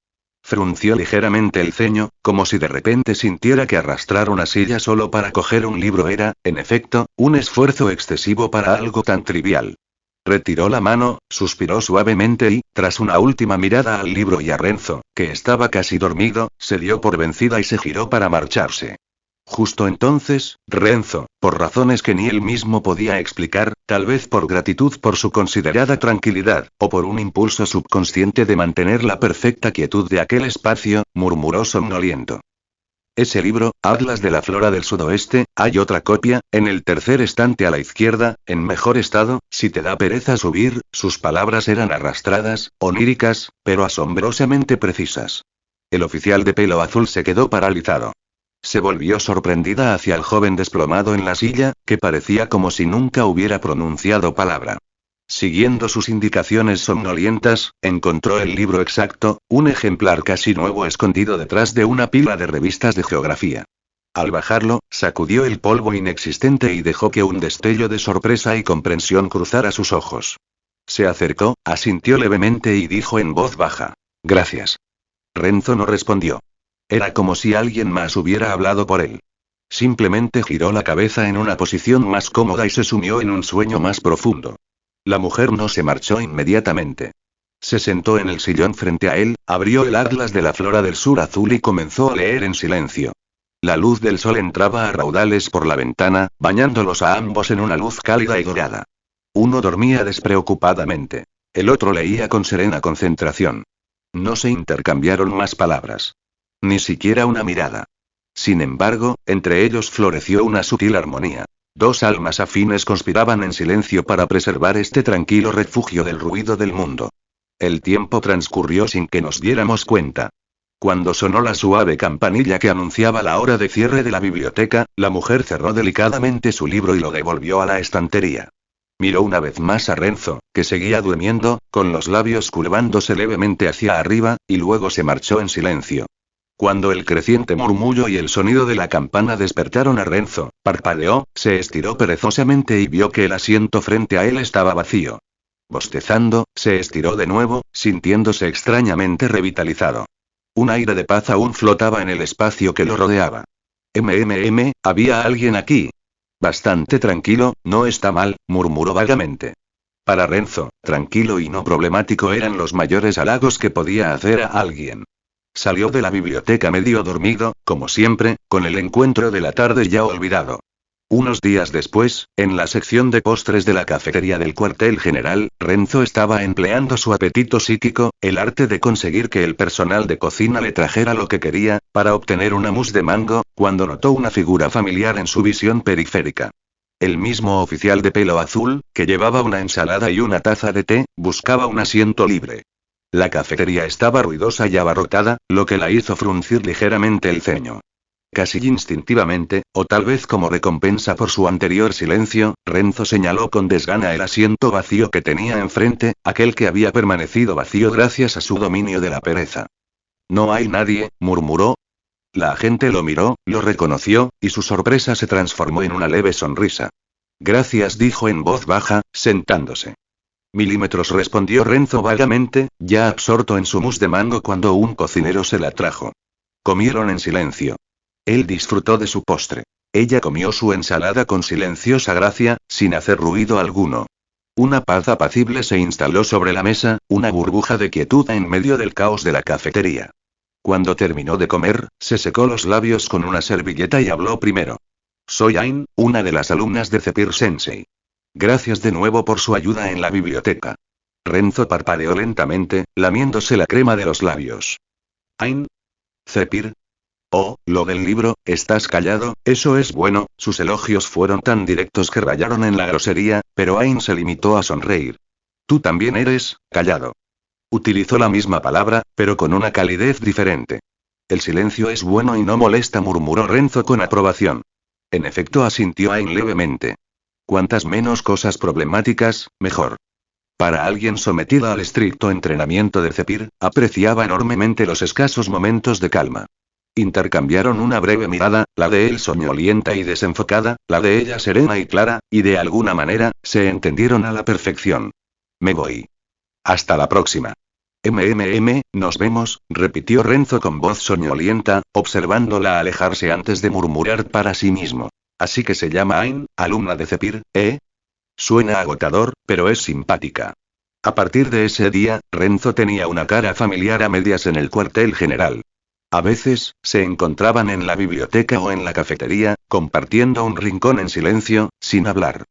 Frunció ligeramente el ceño, como si de repente sintiera que arrastrar una silla solo para coger un libro era, en efecto, un esfuerzo excesivo para algo tan trivial. Retiró la mano, suspiró suavemente y, tras una última mirada al libro y a Renzo, que estaba casi dormido, se dio por vencida y se giró para marcharse. Justo entonces, Renzo, por razones que ni él mismo podía explicar, tal vez por gratitud por su considerada tranquilidad, o por un impulso subconsciente de mantener la perfecta quietud de aquel espacio, murmuró somnoliento. Ese libro, Atlas de la Flora del Sudoeste, hay otra copia, en el tercer estante a la izquierda, en mejor estado, si te da pereza subir. Sus palabras eran arrastradas, oníricas, pero asombrosamente precisas. El oficial de pelo azul se quedó paralizado. Se volvió sorprendida hacia el joven desplomado en la silla, que parecía como si nunca hubiera pronunciado palabra. Siguiendo sus indicaciones somnolientas, encontró el libro exacto, un ejemplar casi nuevo escondido detrás de una pila de revistas de geografía. Al bajarlo, sacudió el polvo inexistente y dejó que un destello de sorpresa y comprensión cruzara sus ojos. Se acercó, asintió levemente y dijo en voz baja: «Gracias». Renzo no respondió. Era como si alguien más hubiera hablado por él. Simplemente giró la cabeza en una posición más cómoda y se sumió en un sueño más profundo. La mujer no se marchó inmediatamente. Se sentó en el sillón frente a él, abrió el Atlas de la Flora del Sur azul y comenzó a leer en silencio. La luz del sol entraba a raudales por la ventana, bañándolos a ambos en una luz cálida y dorada. Uno dormía despreocupadamente. El otro leía con serena concentración. No se intercambiaron más palabras. Ni siquiera una mirada. Sin embargo, entre ellos floreció una sutil armonía. Dos almas afines conspiraban en silencio para preservar este tranquilo refugio del ruido del mundo. El tiempo transcurrió sin que nos diéramos cuenta. Cuando sonó la suave campanilla que anunciaba la hora de cierre de la biblioteca, la mujer cerró delicadamente su libro y lo devolvió a la estantería. Miró una vez más a Renzo, que seguía durmiendo, con los labios curvándose levemente hacia arriba, y luego se marchó en silencio. Cuando el creciente murmullo y el sonido de la campana despertaron a Renzo, parpadeó, se estiró perezosamente y vio que el asiento frente a él estaba vacío. Bostezando, se estiró de nuevo, sintiéndose extrañamente revitalizado. Un aire de paz aún flotaba en el espacio que lo rodeaba. ¿Había alguien aquí? Bastante tranquilo, no está mal, murmuró vagamente. Para Renzo, tranquilo y no problemático eran los mayores halagos que podía hacer a alguien. Salió de la biblioteca medio dormido, como siempre, con el encuentro de la tarde ya olvidado. Unos días después, en la sección de postres de la cafetería del cuartel general, Renzo estaba empleando su apetito psíquico, el arte de conseguir que el personal de cocina le trajera lo que quería, para obtener una mousse de mango, cuando notó una figura familiar en su visión periférica. El mismo oficial de pelo azul, que llevaba una ensalada y una taza de té, buscaba un asiento libre. La cafetería estaba ruidosa y abarrotada, lo que la hizo fruncir ligeramente el ceño. Casi instintivamente, o tal vez como recompensa por su anterior silencio, Renzo señaló con desgana el asiento vacío que tenía enfrente, aquel que había permanecido vacío gracias a su dominio de la pereza. No hay nadie, murmuró. La agente lo miró, lo reconoció, y su sorpresa se transformó en una leve sonrisa. Gracias, dijo en voz baja, sentándose. Milímetros, respondió Renzo vagamente, ya absorto en su mousse de mango cuando un cocinero se la trajo. Comieron en silencio. Él disfrutó de su postre. Ella comió su ensalada con silenciosa gracia, sin hacer ruido alguno. Una paz apacible se instaló sobre la mesa, una burbuja de quietud en medio del caos de la cafetería. Cuando terminó de comer, se secó los labios con una servilleta y habló primero. Soy Ain, una de las alumnas de Zephyr Sensei. Gracias de nuevo por su ayuda en la biblioteca. Renzo parpadeó lentamente, lamiéndose la crema de los labios. Ain. Zephyr. Oh, lo del libro, estás callado, eso es bueno. Sus elogios fueron tan directos que rayaron en la grosería, pero Ain se limitó a sonreír. Tú también eres, callado. Utilizó la misma palabra, pero con una calidez diferente. El silencio es bueno y no molesta, murmuró Renzo con aprobación. En efecto, asintió Ain levemente. Cuantas menos cosas problemáticas, mejor. Para alguien sometida al estricto entrenamiento de Zephyr, apreciaba enormemente los escasos momentos de calma. Intercambiaron una breve mirada, la de él soñolienta y desenfocada, la de ella serena y clara, y de alguna manera, se entendieron a la perfección. Me voy. Hasta la próxima. Nos vemos, repitió Renzo con voz soñolienta, observándola alejarse antes de murmurar para sí mismo. Así que se llama Ain, alumna de Zephyr, ¿eh? Suena agotador, pero es simpática. A partir de ese día, Renzo tenía una cara familiar a medias en el cuartel general. A veces, se encontraban en la biblioteca o en la cafetería, compartiendo un rincón en silencio, sin hablar.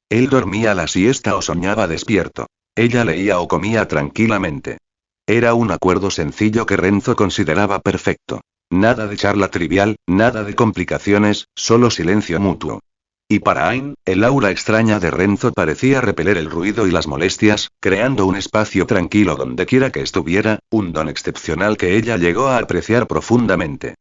Él dormía la siesta o soñaba despierto. Ella leía o comía tranquilamente. Era un acuerdo sencillo que Renzo consideraba perfecto. Nada de charla trivial, nada de complicaciones, solo silencio mutuo. Y para Ain, el aura extraña de Renzo parecía repeler el ruido y las molestias, creando un espacio tranquilo donde quiera que estuviera, un don excepcional que ella llegó a apreciar profundamente.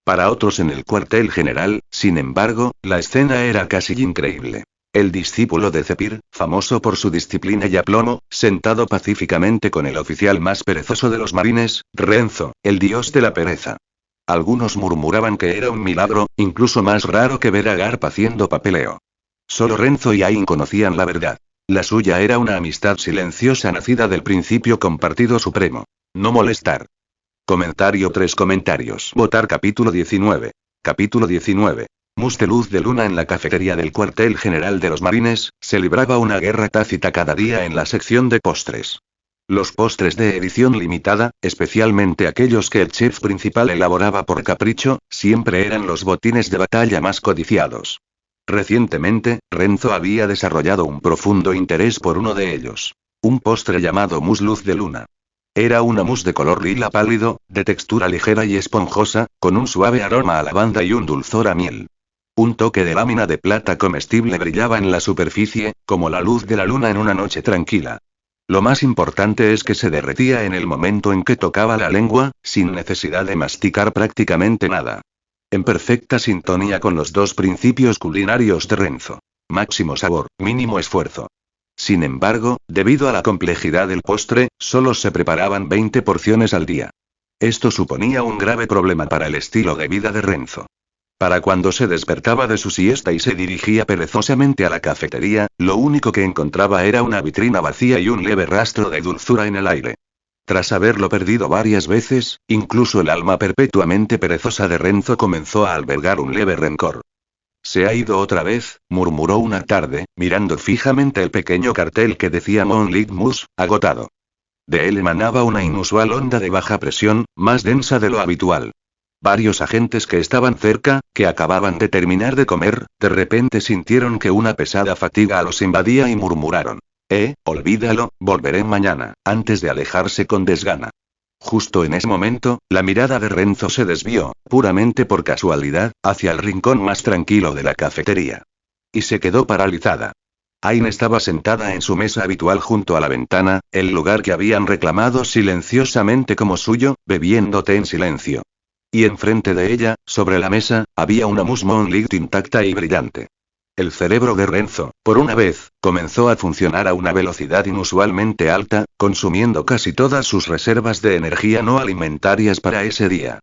Para otros en el cuartel general, sin embargo, la escena era casi increíble. El discípulo de Zephyr, famoso por su disciplina y aplomo, sentado pacíficamente con el oficial más perezoso de los marines, Renzo, el dios de la pereza. Algunos murmuraban que era un milagro, incluso más raro que ver a Garp haciendo papeleo. Solo Renzo y Ain conocían la verdad. La suya era una amistad silenciosa nacida del principio compartido supremo. No molestar. Comentario 3 comentarios. Votar capítulo 19. Capítulo 19. Mousse de luz de luna. En la cafetería del cuartel general de los marines, se libraba una guerra tácita cada día en la sección de postres. Los postres de edición limitada, especialmente aquellos que el chef principal elaboraba por capricho, siempre eran los botines de batalla más codiciados. Recientemente, Renzo había desarrollado un profundo interés por uno de ellos. Un postre llamado mousse luz de luna. Era una mousse de color lila pálido, de textura ligera y esponjosa, con un suave aroma a lavanda y un dulzor a miel. Un toque de lámina de plata comestible brillaba en la superficie, como la luz de la luna en una noche tranquila. Lo más importante es que se derretía en el momento en que tocaba la lengua, sin necesidad de masticar prácticamente nada. En perfecta sintonía con los dos principios culinarios de Renzo. Máximo sabor, mínimo esfuerzo. Sin embargo, debido a la complejidad del postre, solo se preparaban 20 porciones al día. Esto suponía un grave problema para el estilo de vida de Renzo. Para cuando se despertaba de su siesta y se dirigía perezosamente a la cafetería, lo único que encontraba era una vitrina vacía y un leve rastro de dulzura en el aire. Tras haberlo perdido varias veces, incluso el alma perpetuamente perezosa de Renzo comenzó a albergar un leve rencor. «Se ha ido otra vez», murmuró una tarde, mirando fijamente el pequeño cartel que decía Moonlit Mousse, agotado. De él emanaba una inusual onda de baja presión, más densa de lo habitual. Varios agentes que estaban cerca, que acababan de terminar de comer, de repente sintieron que una pesada fatiga los invadía y murmuraron: olvídalo, volveré mañana, antes de alejarse con desgana. Justo en ese momento, la mirada de Renzo se desvió, puramente por casualidad, hacia el rincón más tranquilo de la cafetería. Y se quedó paralizada. Ain estaba sentada en su mesa habitual junto a la ventana, el lugar que habían reclamado silenciosamente como suyo, bebiendo té en silencio. Y enfrente de ella, sobre la mesa, había una mousse Moonlit intacta y brillante. El cerebro de Renzo, por una vez, comenzó a funcionar a una velocidad inusualmente alta, consumiendo casi todas sus reservas de energía no alimentarias para ese día.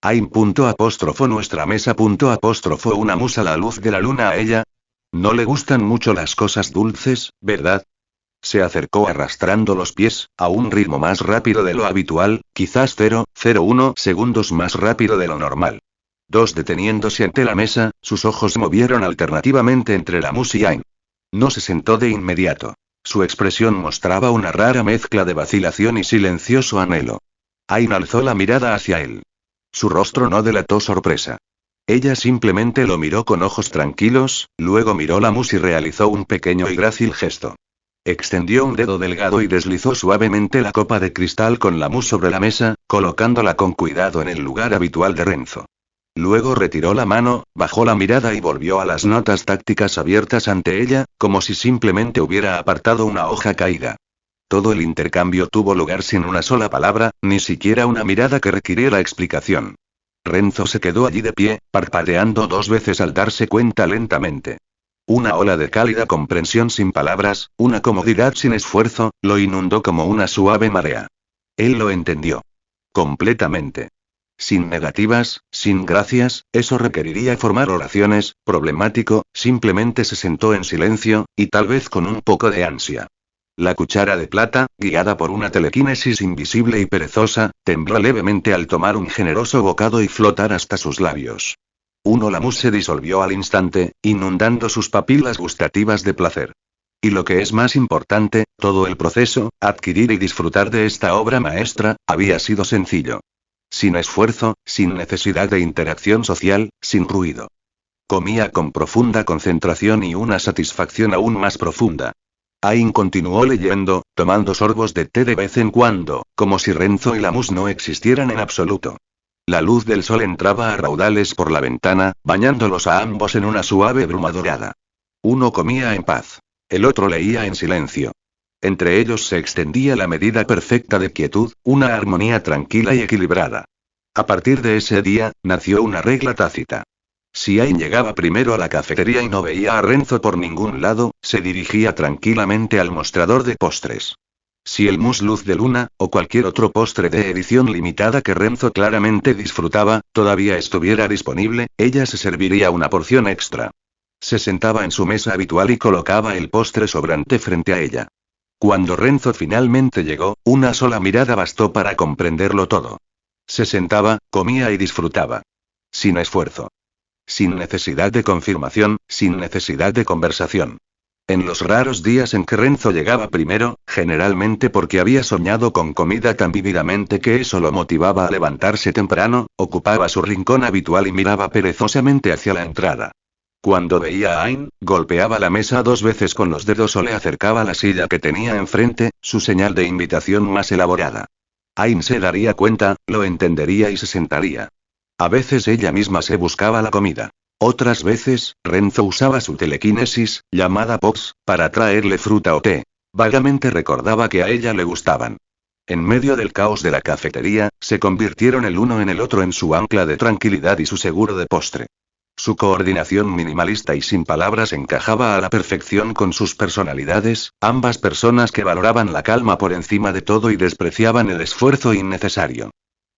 Ain nuestra mesa una mousse a la luz de la luna a ella. No le gustan mucho las cosas dulces, ¿verdad? Se acercó arrastrando los pies, a un ritmo más rápido de lo habitual, quizás 0,01 segundos más rápido de lo normal. Deteniéndose ante la mesa, sus ojos se movieron alternativamente entre la mousse y Ain. No se sentó de inmediato. Su expresión mostraba una rara mezcla de vacilación y silencioso anhelo. Ain alzó la mirada hacia él. Su rostro no delató sorpresa. Ella simplemente lo miró con ojos tranquilos, luego miró la mousse y realizó un pequeño y grácil gesto. Extendió un dedo delgado y deslizó suavemente la copa de cristal con la mousse sobre la mesa, colocándola con cuidado en el lugar habitual de Renzo. Luego retiró la mano, bajó la mirada y volvió a las notas tácticas abiertas ante ella, como si simplemente hubiera apartado una hoja caída. Todo el intercambio tuvo lugar sin una sola palabra, ni siquiera una mirada que requiriera explicación. Renzo se quedó allí de pie, parpadeando 2 veces al darse cuenta lentamente. Una ola de cálida comprensión sin palabras, una comodidad sin esfuerzo, lo inundó como una suave marea. Él lo entendió. Completamente. Sin negativas, sin gracias, eso requeriría formar oraciones, problemático, simplemente se sentó en silencio, y tal vez con un poco de ansia. La cuchara de plata, guiada por una telequinesis invisible y perezosa, tembló levemente al tomar un generoso bocado y flotar hasta sus labios. La mousse se disolvió al instante, inundando sus papilas gustativas de placer. Y lo que es más importante, todo el proceso, adquirir y disfrutar de esta obra maestra, había sido sencillo. Sin esfuerzo, sin necesidad de interacción social, sin ruido. Comía con profunda concentración y una satisfacción aún más profunda. Ain continuó leyendo, tomando sorbos de té de vez en cuando, como si Renzo y la mousse no existieran en absoluto. La luz del sol entraba a raudales por la ventana, bañándolos a ambos en una suave bruma dorada. Uno comía en paz. El otro leía en silencio. Entre ellos se extendía la medida perfecta de quietud, una armonía tranquila y equilibrada. A partir de ese día, nació una regla tácita. Si Ain llegaba primero a la cafetería y no veía a Renzo por ningún lado, se dirigía tranquilamente al mostrador de postres. Si el mousse luz de luna, o cualquier otro postre de edición limitada que Renzo claramente disfrutaba, todavía estuviera disponible, ella se serviría una porción extra. Se sentaba en su mesa habitual y colocaba el postre sobrante frente a ella. Cuando Renzo finalmente llegó, una sola mirada bastó para comprenderlo todo. Se sentaba, comía y disfrutaba. Sin esfuerzo. Sin necesidad de confirmación, sin necesidad de conversación. En los raros días en que Renzo llegaba primero, generalmente porque había soñado con comida tan vívidamente que eso lo motivaba a levantarse temprano, ocupaba su rincón habitual y miraba perezosamente hacia la entrada. Cuando veía a Ain, golpeaba la mesa 2 veces con los dedos o le acercaba la silla que tenía enfrente, su señal de invitación más elaborada. Ain se daría cuenta, lo entendería y se sentaría. A veces ella misma se buscaba la comida. Otras veces, Renzo usaba su telequinesis, llamada Pox, para traerle fruta o té. Vagamente recordaba que a ella le gustaban. En medio del caos de la cafetería, se convirtieron el uno en el otro en su ancla de tranquilidad y su seguro de postre. Su coordinación minimalista y sin palabras encajaba a la perfección con sus personalidades, ambas personas que valoraban la calma por encima de todo y despreciaban el esfuerzo innecesario.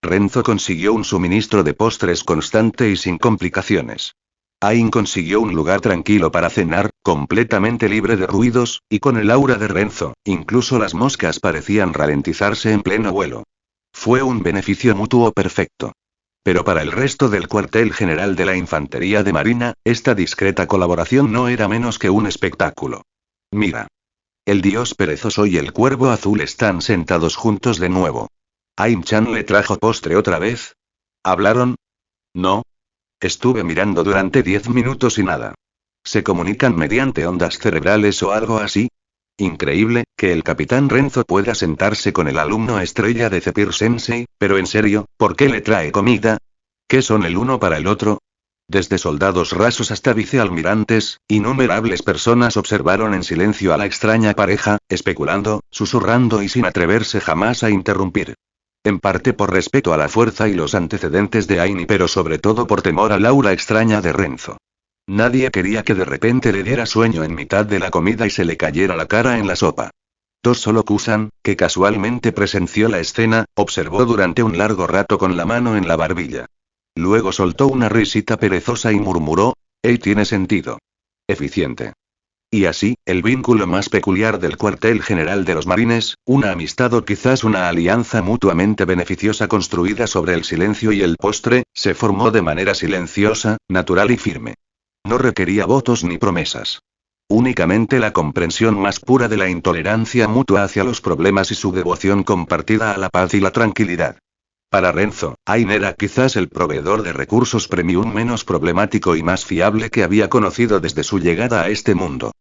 Renzo consiguió un suministro de postres constante y sin complicaciones. Ain consiguió un lugar tranquilo para cenar, completamente libre de ruidos, y con el aura de Renzo, incluso las moscas parecían ralentizarse en pleno vuelo. Fue un beneficio mutuo perfecto. Pero para el resto del cuartel general de la Infantería de Marina, esta discreta colaboración no era menos que un espectáculo. Mira. El dios perezoso y el cuervo azul están sentados juntos de nuevo. Ain-chan le trajo postre otra vez. ¿Hablaron? No. Estuve mirando durante 10 minutos y nada. ¿Se comunican mediante ondas cerebrales o algo así? Increíble, que el capitán Renzo pueda sentarse con el alumno estrella de Zephyr Sensei, pero en serio, ¿por qué le trae comida? ¿Qué son el uno para el otro? Desde soldados rasos hasta vicealmirantes, innumerables personas observaron en silencio a la extraña pareja, especulando, susurrando y sin atreverse jamás a interrumpir. En parte por respeto a la fuerza y los antecedentes de Aini, pero sobre todo por temor al aura extraña de Renzo. Nadie quería que de repente le diera sueño en mitad de la comida y se le cayera la cara en la sopa. Solo-Kusan, que casualmente presenció la escena, observó durante un largo rato con la mano en la barbilla. Luego soltó una risita perezosa y murmuró: tiene sentido. Eficiente. Y así, el vínculo más peculiar del cuartel general de los marines, una amistad o quizás una alianza mutuamente beneficiosa construida sobre el silencio y el postre, se formó de manera silenciosa, natural y firme. No requería votos ni promesas. Únicamente la comprensión más pura de la intolerancia mutua hacia los problemas y su devoción compartida a la paz y la tranquilidad. Para Renzo, Ain era quizás el proveedor de recursos premium menos problemático y más fiable que había conocido desde su llegada a este mundo.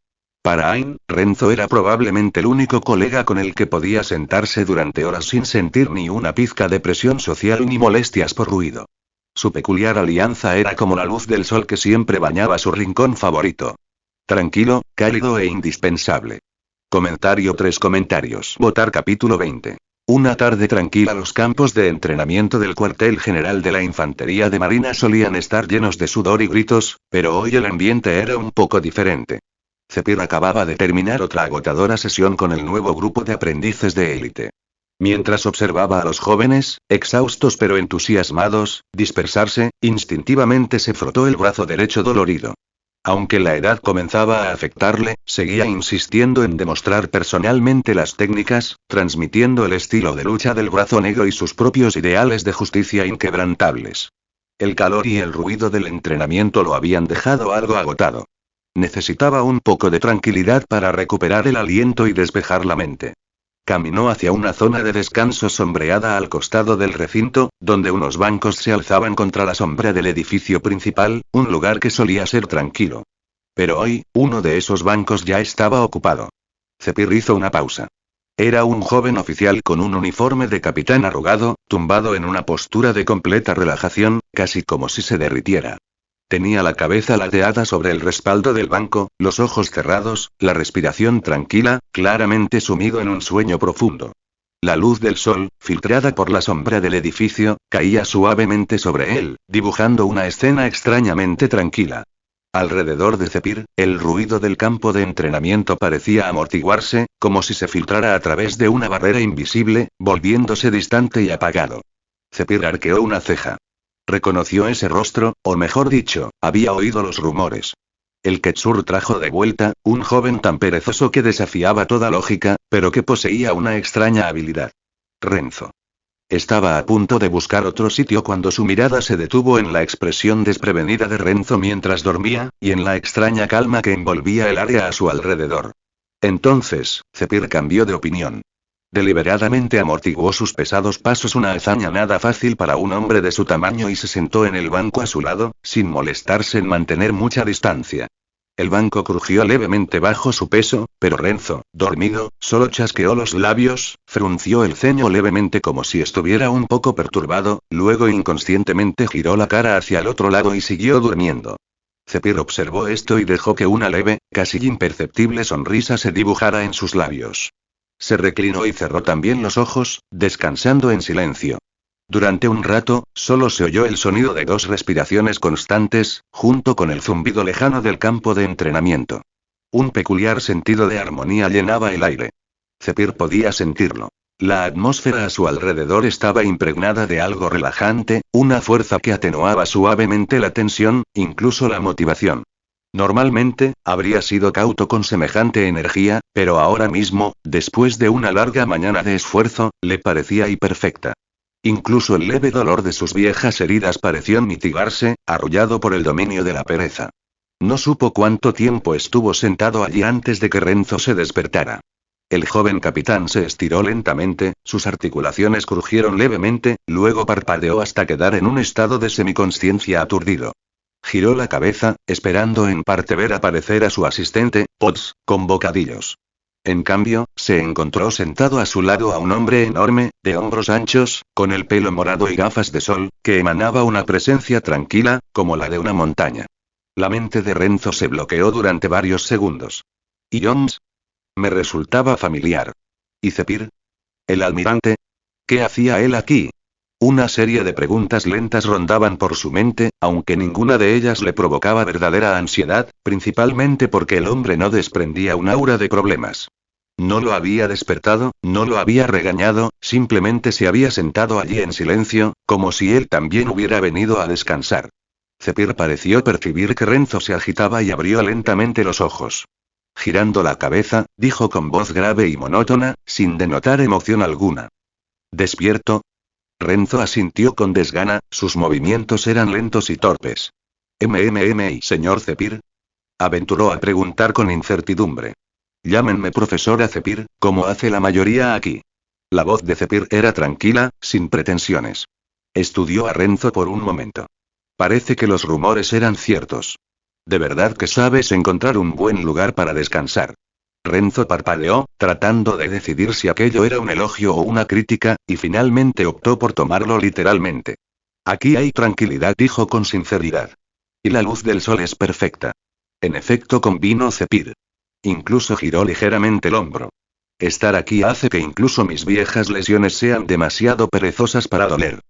Para Ain, Renzo era probablemente el único colega con el que podía sentarse durante horas sin sentir ni una pizca de presión social ni molestias por ruido. Su peculiar alianza era como la luz del sol que siempre bañaba su rincón favorito. Tranquilo, cálido e indispensable. Comentario 3 comentarios. Votar capítulo 20. Una tarde tranquila. Los campos de entrenamiento del cuartel general de la Infantería de Marina solían estar llenos de sudor y gritos, pero hoy el ambiente era un poco diferente. Zephyr acababa de terminar otra agotadora sesión con el nuevo grupo de aprendices de élite. Mientras observaba a los jóvenes, exhaustos pero entusiasmados, dispersarse, instintivamente se frotó el brazo derecho dolorido. Aunque la edad comenzaba a afectarle, seguía insistiendo en demostrar personalmente las técnicas, transmitiendo el estilo de lucha del brazo negro y sus propios ideales de justicia inquebrantables. El calor y el ruido del entrenamiento lo habían dejado algo agotado. Necesitaba un poco de tranquilidad para recuperar el aliento y despejar la mente. Caminó hacia una zona de descanso sombreada al costado del recinto, donde unos bancos se alzaban contra la sombra del edificio principal, un lugar que solía ser tranquilo. Pero hoy, uno de esos bancos ya estaba ocupado. Zephyr hizo una pausa. Era un joven oficial con un uniforme de capitán arrugado, tumbado en una postura de completa relajación, casi como si se derritiera. Tenía la cabeza ladeada sobre el respaldo del banco, los ojos cerrados, la respiración tranquila, claramente sumido en un sueño profundo. La luz del sol, filtrada por la sombra del edificio, caía suavemente sobre él, dibujando una escena extrañamente tranquila. Alrededor de Zephyr, el ruido del campo de entrenamiento parecía amortiguarse, como si se filtrara a través de una barrera invisible, volviéndose distante y apagado. Zephyr arqueó una ceja. Reconoció ese rostro, o mejor dicho, había oído los rumores. El Ketsur trajo de vuelta, un joven tan perezoso que desafiaba toda lógica, pero que poseía una extraña habilidad. Renzo. Estaba a punto de buscar otro sitio cuando su mirada se detuvo en la expresión desprevenida de Renzo mientras dormía, y en la extraña calma que envolvía el área a su alrededor. Entonces, Zephyr cambió de opinión. Deliberadamente amortiguó sus pesados pasos, una hazaña nada fácil para un hombre de su tamaño, y se sentó en el banco a su lado, sin molestarse en mantener mucha distancia. El banco crujió levemente bajo su peso, pero Renzo, dormido, solo chasqueó los labios, frunció el ceño levemente como si estuviera un poco perturbado, luego inconscientemente giró la cara hacia el otro lado y siguió durmiendo. Zephyr observó esto y dejó que una leve, casi imperceptible sonrisa se dibujara en sus labios. Se reclinó y cerró también los ojos, descansando en silencio. Durante un rato, solo se oyó el sonido de 2 respiraciones constantes, junto con el zumbido lejano del campo de entrenamiento. Un peculiar sentido de armonía llenaba el aire. Zephyr podía sentirlo. La atmósfera a su alrededor estaba impregnada de algo relajante, una fuerza que atenuaba suavemente la tensión, incluso la motivación. Normalmente, habría sido cauto con semejante energía, pero ahora mismo, después de una larga mañana de esfuerzo, le parecía imperfecta. Incluso el leve dolor de sus viejas heridas pareció mitigarse, arrullado por el dominio de la pereza. No supo cuánto tiempo estuvo sentado allí antes de que Renzo se despertara. El joven capitán se estiró lentamente, sus articulaciones crujieron levemente, luego parpadeó hasta quedar en un estado de semiconsciencia aturdido. Giró la cabeza, esperando en parte ver aparecer a su asistente, Potts, con bocadillos. En cambio, se encontró sentado a su lado a un hombre enorme, de hombros anchos, con el pelo morado y gafas de sol, que emanaba una presencia tranquila, como la de una montaña. La mente de Renzo se bloqueó durante varios segundos. ¿Y Jones? Me resultaba familiar. ¿Y Zephyr? ¿El almirante? ¿Qué hacía él aquí? Una serie de preguntas lentas rondaban por su mente, aunque ninguna de ellas le provocaba verdadera ansiedad, principalmente porque el hombre no desprendía un aura de problemas. No lo había despertado, no lo había regañado, simplemente se había sentado allí en silencio, como si él también hubiera venido a descansar. Zephyr pareció percibir que Renzo se agitaba y abrió lentamente los ojos. Girando la cabeza, dijo con voz grave y monótona, sin denotar emoción alguna. ¿Despierto? Renzo asintió con desgana, sus movimientos eran lentos y torpes. Señor Zephyr. Aventuró a preguntar con incertidumbre. Llámenme profesora Zephyr, como hace la mayoría aquí. La voz de Zephyr era tranquila, sin pretensiones. Estudió a Renzo por un momento. Parece que los rumores eran ciertos. ¿De verdad que sabes encontrar un buen lugar para descansar? Renzo parpadeó, tratando de decidir si aquello era un elogio o una crítica, y finalmente optó por tomarlo literalmente. Aquí hay tranquilidad, dijo con sinceridad. Y la luz del sol es perfecta. En efecto, convino Zephyr. Incluso giró ligeramente el hombro. Estar aquí hace que incluso mis viejas lesiones sean demasiado perezosas para doler.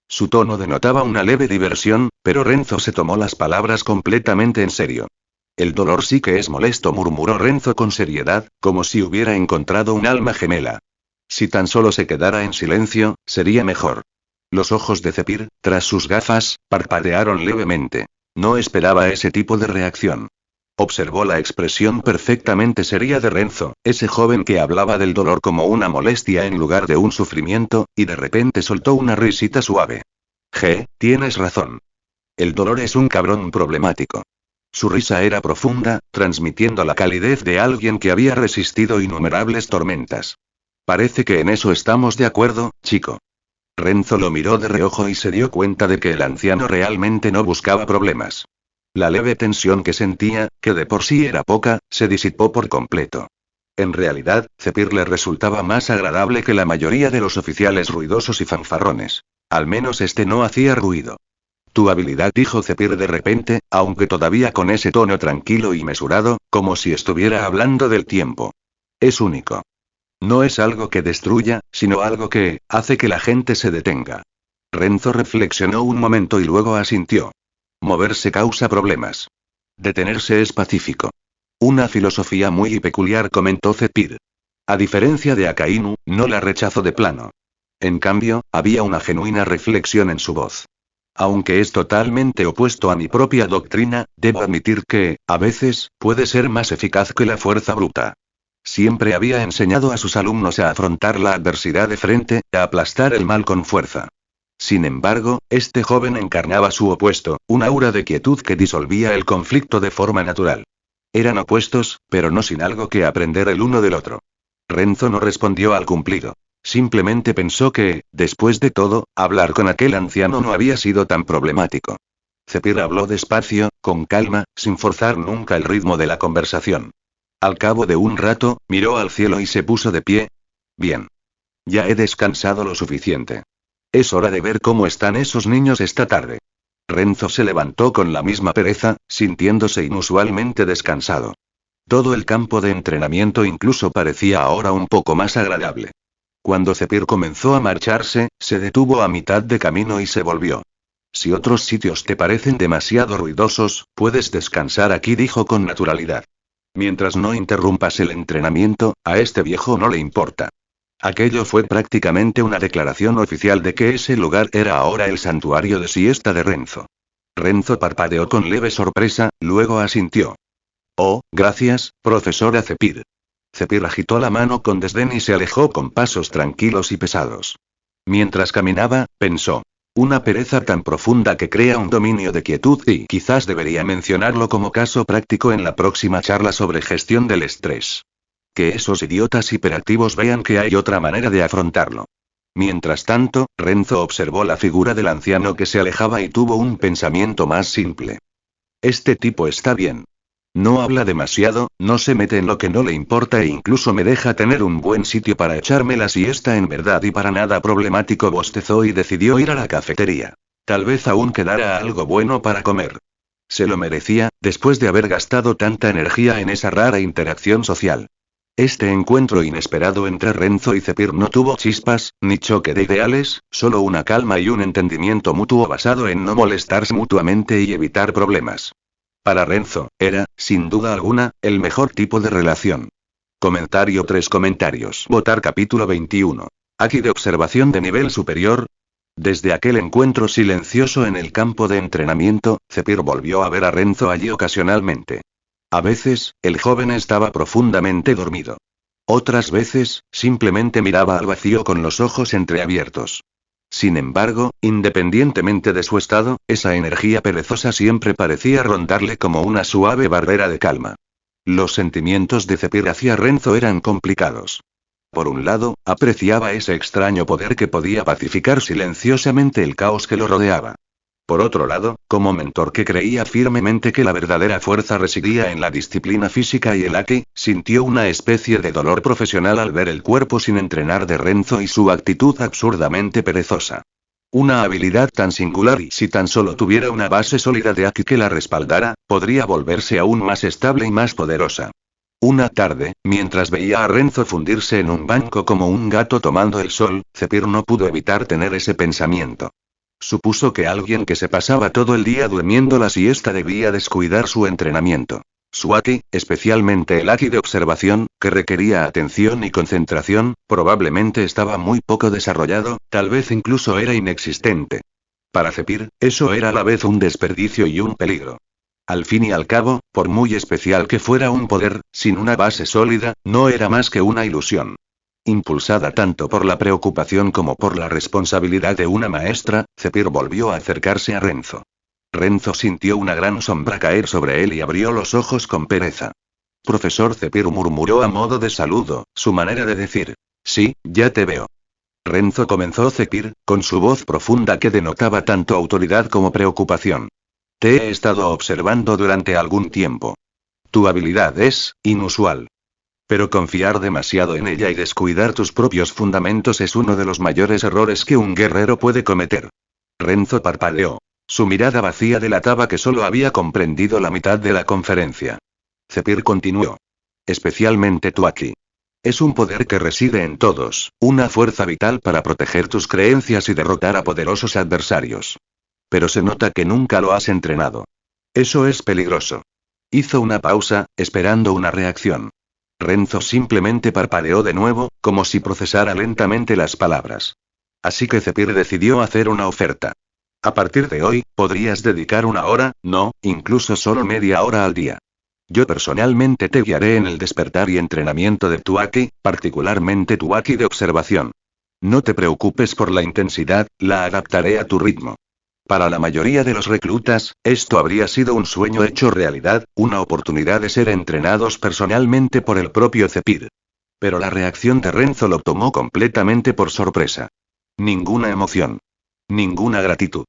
Su tono denotaba una leve diversión, pero Renzo se tomó las palabras completamente en serio. El dolor sí que es molesto, murmuró Renzo con seriedad, como si hubiera encontrado un alma gemela. Si tan solo se quedara en silencio, sería mejor. Los ojos de Zephyr, tras sus gafas, parpadearon levemente. No esperaba ese tipo de reacción. Observó la expresión perfectamente seria de Renzo, ese joven que hablaba del dolor como una molestia en lugar de un sufrimiento, y de repente soltó una risita suave. Tienes razón. El dolor es un cabrón problemático. Su risa era profunda, transmitiendo la calidez de alguien que había resistido innumerables tormentas. Parece que en eso estamos de acuerdo, chico. Renzo lo miró de reojo y se dio cuenta de que el anciano realmente no buscaba problemas. La leve tensión que sentía, que de por sí era poca, se disipó por completo. En realidad, Zephyr le resultaba más agradable que la mayoría de los oficiales ruidosos y fanfarrones. Al menos este no hacía ruido. Tu habilidad, dijo Zephyr de repente, aunque todavía con ese tono tranquilo y mesurado, como si estuviera hablando del tiempo. Es único. No es algo que destruya, sino algo que hace que la gente se detenga. Renzo reflexionó un momento y luego asintió. Moverse causa problemas. Detenerse es pacífico. Una filosofía muy peculiar, comentó Zephyr. A diferencia de Akainu, no la rechazó de plano. En cambio, había una genuina reflexión en su voz. Aunque es totalmente opuesto a mi propia doctrina, debo admitir que, a veces, puede ser más eficaz que la fuerza bruta. Siempre había enseñado a sus alumnos a afrontar la adversidad de frente, a aplastar el mal con fuerza. Sin embargo, este joven encarnaba su opuesto, un aura de quietud que disolvía el conflicto de forma natural. Eran opuestos, pero no sin algo que aprender el uno del otro. Renzo no respondió al cumplido. Simplemente pensó que, después de todo, hablar con aquel anciano no había sido tan problemático. Zephyr habló despacio, con calma, sin forzar nunca el ritmo de la conversación. Al cabo de un rato, miró al cielo y se puso de pie. Bien. Ya he descansado lo suficiente. Es hora de ver cómo están esos niños esta tarde. Renzo se levantó con la misma pereza, sintiéndose inusualmente descansado. Todo el campo de entrenamiento incluso parecía ahora un poco más agradable. Cuando Zephyr comenzó a marcharse, se detuvo a mitad de camino y se volvió. Si otros sitios te parecen demasiado ruidosos, puedes descansar aquí, dijo con naturalidad. Mientras no interrumpas el entrenamiento, a este viejo no le importa. Aquello fue prácticamente una declaración oficial de que ese lugar era ahora el santuario de siesta de Renzo. Renzo parpadeó con leve sorpresa, luego asintió. Oh, gracias, profesora Zephyr. Zephyr agitó la mano con desdén y se alejó con pasos tranquilos y pesados. Mientras caminaba, pensó. Una pereza tan profunda que crea un dominio de quietud y quizás debería mencionarlo como caso práctico en la próxima charla sobre gestión del estrés. Que esos idiotas hiperactivos vean que hay otra manera de afrontarlo. Mientras tanto, Renzo observó la figura del anciano que se alejaba y tuvo un pensamiento más simple. Este tipo está bien. No habla demasiado, no se mete en lo que no le importa e incluso me deja tener un buen sitio para echarme la siesta en verdad y para nada problemático, bostezó y decidió ir a la cafetería. Tal vez aún quedara algo bueno para comer. Se lo merecía, después de haber gastado tanta energía en esa rara interacción social. Este encuentro inesperado entre Renzo y Zephyr no tuvo chispas, ni choque de ideales, solo una calma y un entendimiento mutuo basado en no molestarse mutuamente y evitar problemas. Para Renzo, era, sin duda alguna, el mejor tipo de relación. Comentario 3 comentarios. Votar capítulo 21. Aquí de observación de nivel superior. Desde aquel encuentro silencioso en el campo de entrenamiento, Zephyr volvió a ver a Renzo allí ocasionalmente. A veces, el joven estaba profundamente dormido. Otras veces, simplemente miraba al vacío con los ojos entreabiertos. Sin embargo, independientemente de su estado, esa energía perezosa siempre parecía rondarle como una suave barrera de calma. Los sentimientos de Zephyr hacia Renzo eran complicados. Por un lado, apreciaba ese extraño poder que podía pacificar silenciosamente el caos que lo rodeaba. Por otro lado, como mentor que creía firmemente que la verdadera fuerza residía en la disciplina física y el Aki, sintió una especie de dolor profesional al ver el cuerpo sin entrenar de Renzo y su actitud absurdamente perezosa. Una habilidad tan singular y si tan solo tuviera una base sólida de Aki que la respaldara, podría volverse aún más estable y más poderosa. Una tarde, mientras veía a Renzo fundirse en un banco como un gato tomando el sol, Zephyr no pudo evitar tener ese pensamiento. Supuso que alguien que se pasaba todo el día durmiendo la siesta debía descuidar su entrenamiento. Su Aki, especialmente el Aki de observación, que requería atención y concentración, probablemente estaba muy poco desarrollado, tal vez incluso era inexistente. Para Zephyr, eso era a la vez un desperdicio y un peligro. Al fin y al cabo, por muy especial que fuera un poder, sin una base sólida, no era más que una ilusión. Impulsada tanto por la preocupación como por la responsabilidad de una maestra, Zephyr volvió a acercarse a Renzo. Renzo sintió una gran sombra caer sobre él y abrió los ojos con pereza. Profesor Zephyr, murmuró a modo de saludo, su manera de decir. Sí, ya te veo. Renzo, comenzó Zephyr, con su voz profunda que denotaba tanto autoridad como preocupación. Te he estado observando durante algún tiempo. Tu habilidad es inusual. Pero confiar demasiado en ella y descuidar tus propios fundamentos es uno de los mayores errores que un guerrero puede cometer. Renzo parpadeó. Su mirada vacía delataba que solo había comprendido la mitad de la conferencia. Zephyr continuó. Especialmente tu Aki. Es un poder que reside en todos, una fuerza vital para proteger tus creencias y derrotar a poderosos adversarios. Pero se nota que nunca lo has entrenado. Eso es peligroso. Hizo una pausa, esperando una reacción. Renzo simplemente parpadeó de nuevo, como si procesara lentamente las palabras. Así que Zephyr decidió hacer una oferta. A partir de hoy, podrías dedicar una hora, no, incluso solo media hora al día. Yo personalmente te guiaré en el despertar y entrenamiento de tu Aki, particularmente tu Aki de observación. No te preocupes por la intensidad, la adaptaré a tu ritmo. Para la mayoría de los reclutas, esto habría sido un sueño hecho realidad, una oportunidad de ser entrenados personalmente por el propio Zephyr. Pero la reacción de Renzo lo tomó completamente por sorpresa. Ninguna emoción. Ninguna gratitud.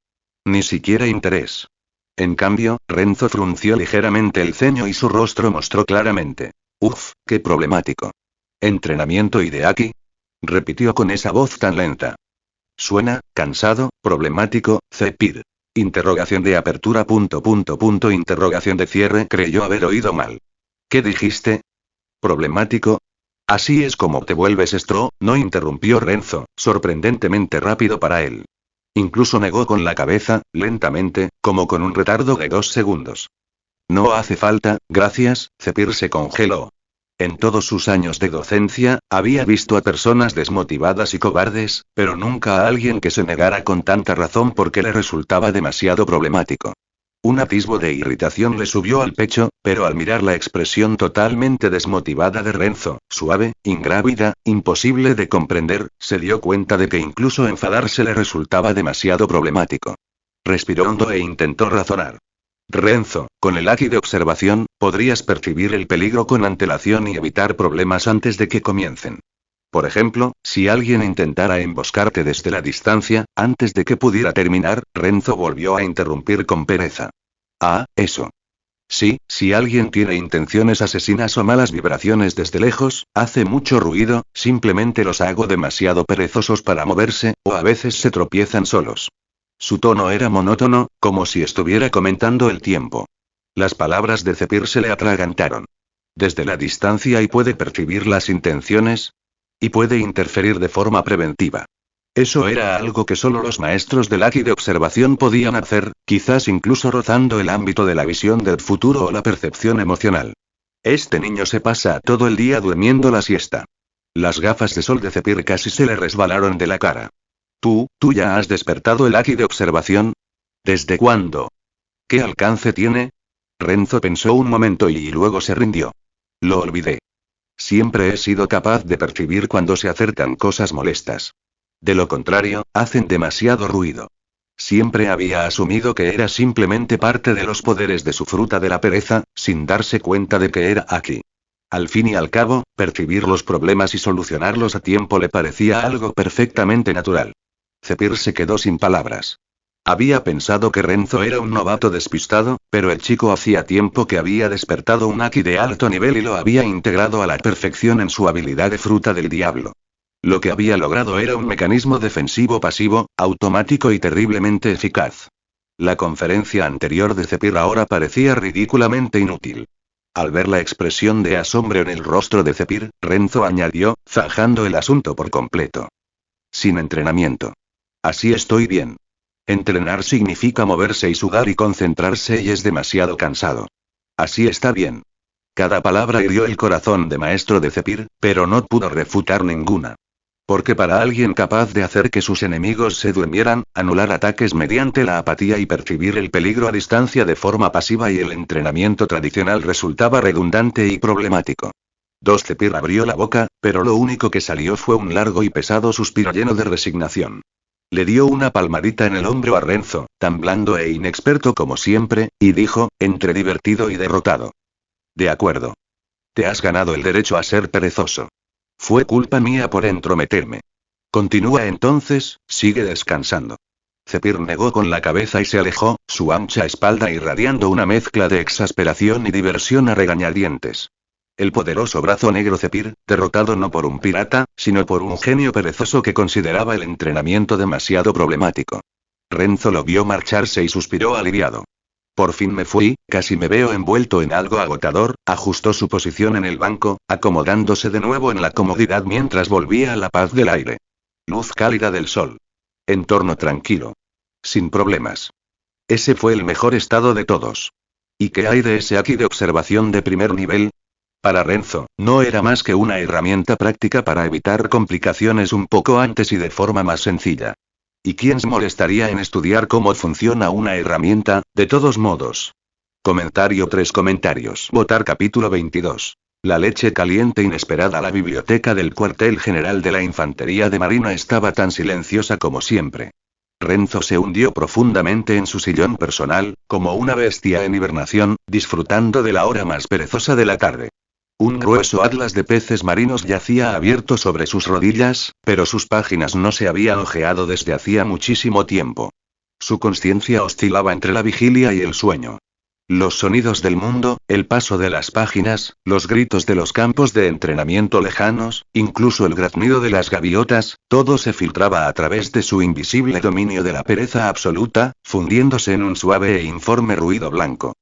Ni siquiera interés. En cambio, Renzo frunció ligeramente el ceño y su rostro mostró claramente. Uf, qué problemático. ¿Entrenamiento y de Aki? Repitió con esa voz tan lenta. Suena, cansado, problemático, Zephyr. Interrogación de apertura. Interrogación de cierre. Creyó haber oído mal. ¿Qué dijiste? ¿Problemático? Así es como te vuelves Stro, no interrumpió Renzo, sorprendentemente rápido para él. Incluso negó con la cabeza, lentamente, como con un retardo de 2 segundos. No hace falta, gracias, Zephyr se congeló. En todos sus años de docencia, había visto a personas desmotivadas y cobardes, pero nunca a alguien que se negara con tanta razón porque le resultaba demasiado problemático. Un atisbo de irritación le subió al pecho, pero al mirar la expresión totalmente desmotivada de Renzo, suave, ingrávida, imposible de comprender, se dio cuenta de que incluso enfadarse le resultaba demasiado problemático. Respiró hondo e intentó razonar. Renzo, con el Aki de observación, podrías percibir el peligro con antelación y evitar problemas antes de que comiencen. Por ejemplo, si alguien intentara emboscarte desde la distancia, antes de que pudiera terminar, Renzo volvió a interrumpir con pereza. Ah, eso. Sí, si alguien tiene intenciones asesinas o malas vibraciones desde lejos, hace mucho ruido, simplemente los hago demasiado perezosos para moverse, o a veces se tropiezan solos. Su tono era monótono, como si estuviera comentando el tiempo. Las palabras de Zephyr se le atragantaron. Desde la distancia y puede percibir las intenciones. Y puede interferir de forma preventiva. Eso era algo que solo los maestros del Aki de observación podían hacer, quizás incluso rozando el ámbito de la visión del futuro o la percepción emocional. Este niño se pasa todo el día durmiendo la siesta. Las gafas de sol de Zephyr casi se le resbalaron de la cara. ¿Tú ya has despertado el Aki de observación? ¿Desde cuándo? ¿Qué alcance tiene? Renzo pensó un momento y luego se rindió. Lo olvidé. Siempre he sido capaz de percibir cuando se acercan cosas molestas. De lo contrario, hacen demasiado ruido. Siempre había asumido que era simplemente parte de los poderes de su fruta de la pereza, sin darse cuenta de que era Aki. Al fin y al cabo, percibir los problemas y solucionarlos a tiempo le parecía algo perfectamente natural. Zephyr se quedó sin palabras. Había pensado que Renzo era un novato despistado, pero el chico hacía tiempo que había despertado un Aki de alto nivel y lo había integrado a la perfección en su habilidad de fruta del diablo. Lo que había logrado era un mecanismo defensivo pasivo, automático y terriblemente eficaz. La conferencia anterior de Zephyr ahora parecía ridículamente inútil. Al ver la expresión de asombro en el rostro de Zephyr, Renzo añadió, zanjando el asunto por completo. Sin entrenamiento. Así estoy bien. Entrenar significa moverse y sudar y concentrarse y es demasiado cansado. Así está bien. Cada palabra hirió el corazón de maestro de Zephyr, pero no pudo refutar ninguna. Porque para alguien capaz de hacer que sus enemigos se durmieran, anular ataques mediante la apatía y percibir el peligro a distancia de forma pasiva y el entrenamiento tradicional resultaba redundante y problemático. Zephyr abrió la boca, pero lo único que salió fue un largo y pesado suspiro lleno de resignación. Le dio una palmadita en el hombro a Renzo, tan blando e inexperto como siempre, y dijo, entre divertido y derrotado. De acuerdo. Te has ganado el derecho a ser perezoso. Fue culpa mía por entrometerme. Continúa entonces, sigue descansando. Zephyr negó con la cabeza y se alejó, su ancha espalda irradiando una mezcla de exasperación y diversión a regañadientes. El poderoso brazo negro Zephyr, derrotado no por un pirata, sino por un genio perezoso que consideraba el entrenamiento demasiado problemático. Renzo lo vio marcharse y suspiró aliviado. Por fin me fui, casi me veo envuelto en algo agotador, ajustó su posición en el banco, acomodándose de nuevo en la comodidad mientras volvía a la paz del aire. Luz cálida del sol. Entorno tranquilo. Sin problemas. Ese fue el mejor estado de todos. ¿Y qué hay de ese Aki de observación de primer nivel? Para Renzo, no era más que una herramienta práctica para evitar complicaciones un poco antes y de forma más sencilla. ¿Y quién se molestaría en estudiar cómo funciona una herramienta, de todos modos? Comentario 3 comentarios. Votar capítulo 22. La leche caliente inesperada. La biblioteca del cuartel general de la Infantería de Marina estaba tan silenciosa como siempre. Renzo se hundió profundamente en su sillón personal, como una bestia en hibernación, disfrutando de la hora más perezosa de la tarde. Un grueso atlas de peces marinos yacía abierto sobre sus rodillas, pero sus páginas no se habían hojeado desde hacía muchísimo tiempo. Su conciencia oscilaba entre la vigilia y el sueño. Los sonidos del mundo, el paso de las páginas, los gritos de los campos de entrenamiento lejanos, incluso el graznido de las gaviotas, todo se filtraba a través de su invisible dominio de la pereza absoluta, fundiéndose en un suave e informe ruido blanco.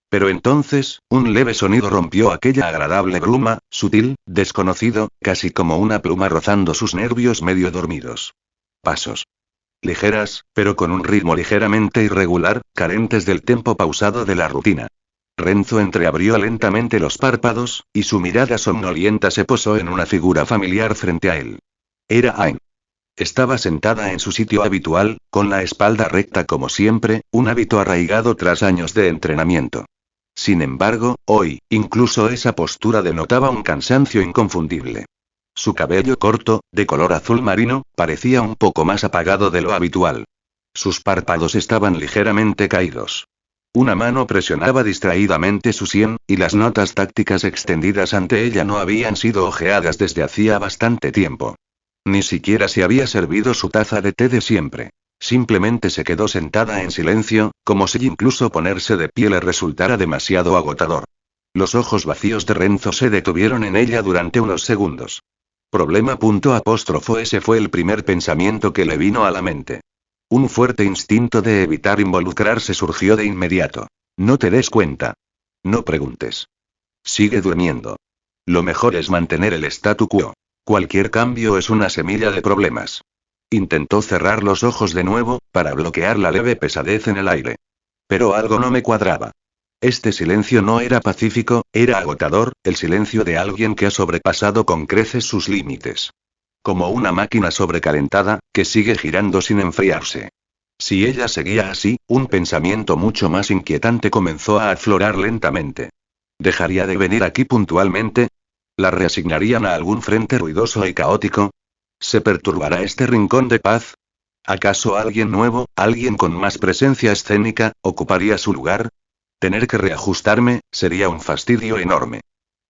Pero entonces, un leve sonido rompió aquella agradable bruma, sutil, desconocido, casi como una pluma rozando sus nervios medio dormidos. Pasos. Ligeras, pero con un ritmo ligeramente irregular, carentes del tempo pausado de la rutina. Renzo entreabrió lentamente los párpados, y su mirada somnolienta se posó en una figura familiar frente a él. Era Ain. Estaba sentada en su sitio habitual, con la espalda recta como siempre, un hábito arraigado tras años de entrenamiento. Sin embargo, hoy, incluso esa postura denotaba un cansancio inconfundible. Su cabello corto, de color azul marino, parecía un poco más apagado de lo habitual. Sus párpados estaban ligeramente caídos. Una mano presionaba distraídamente su sien, y las notas tácticas extendidas ante ella no habían sido hojeadas desde hacía bastante tiempo. Ni siquiera se había servido su taza de té de siempre. Simplemente se quedó sentada en silencio, como si incluso ponerse de pie le resultara demasiado agotador. Los ojos vacíos de Renzo se detuvieron en ella durante unos segundos. Problema. Ese fue el primer pensamiento que le vino a la mente. Un fuerte instinto de evitar involucrarse surgió de inmediato. No te des cuenta. No preguntes. Sigue durmiendo. Lo mejor es mantener el statu quo. Cualquier cambio es una semilla de problemas. Intentó cerrar los ojos de nuevo, para bloquear la leve pesadez en el aire. Pero algo no me cuadraba. Este silencio no era pacífico, era agotador, el silencio de alguien que ha sobrepasado con creces sus límites. Como una máquina sobrecalentada, que sigue girando sin enfriarse. Si ella seguía así, un pensamiento mucho más inquietante comenzó a aflorar lentamente. ¿Dejaría de venir aquí puntualmente? ¿La reasignarían a algún frente ruidoso y caótico? ¿Se perturbará este rincón de paz? ¿Acaso alguien nuevo, alguien con más presencia escénica, ocuparía su lugar? Tener que reajustarme, sería un fastidio enorme.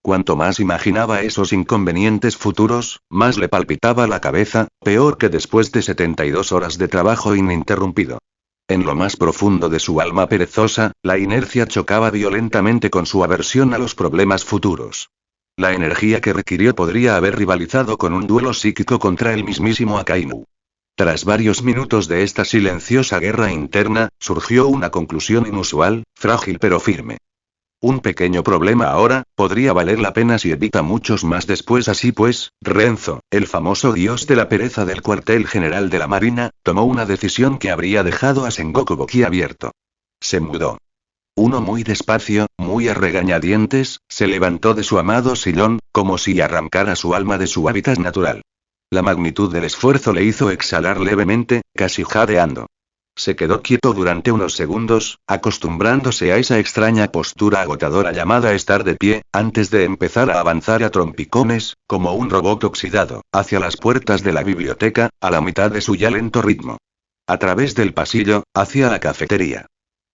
Cuanto más imaginaba esos inconvenientes futuros, más le palpitaba la cabeza, peor que después de 72 horas de trabajo ininterrumpido. En lo más profundo de su alma perezosa, la inercia chocaba violentamente con su aversión a los problemas futuros. La energía que requirió podría haber rivalizado con un duelo psíquico contra el mismísimo Akainu. Tras varios minutos de esta silenciosa guerra interna, surgió una conclusión inusual, frágil pero firme. Un pequeño problema ahora, podría valer la pena si evita muchos más después. Así pues, Renzo, el famoso dios de la pereza del cuartel general de la Marina, tomó una decisión que habría dejado a Sengoku boquiabierto. Se mudó. Uno muy despacio, muy a regañadientes, se levantó de su amado sillón, como si arrancara su alma de su hábitat natural. La magnitud del esfuerzo le hizo exhalar levemente, casi jadeando. Se quedó quieto durante unos segundos, acostumbrándose a esa extraña postura agotadora llamada estar de pie, antes de empezar a avanzar a trompicones, como un robot oxidado, hacia las puertas de la biblioteca, a la mitad de su ya lento ritmo. A través del pasillo, hacia la cafetería.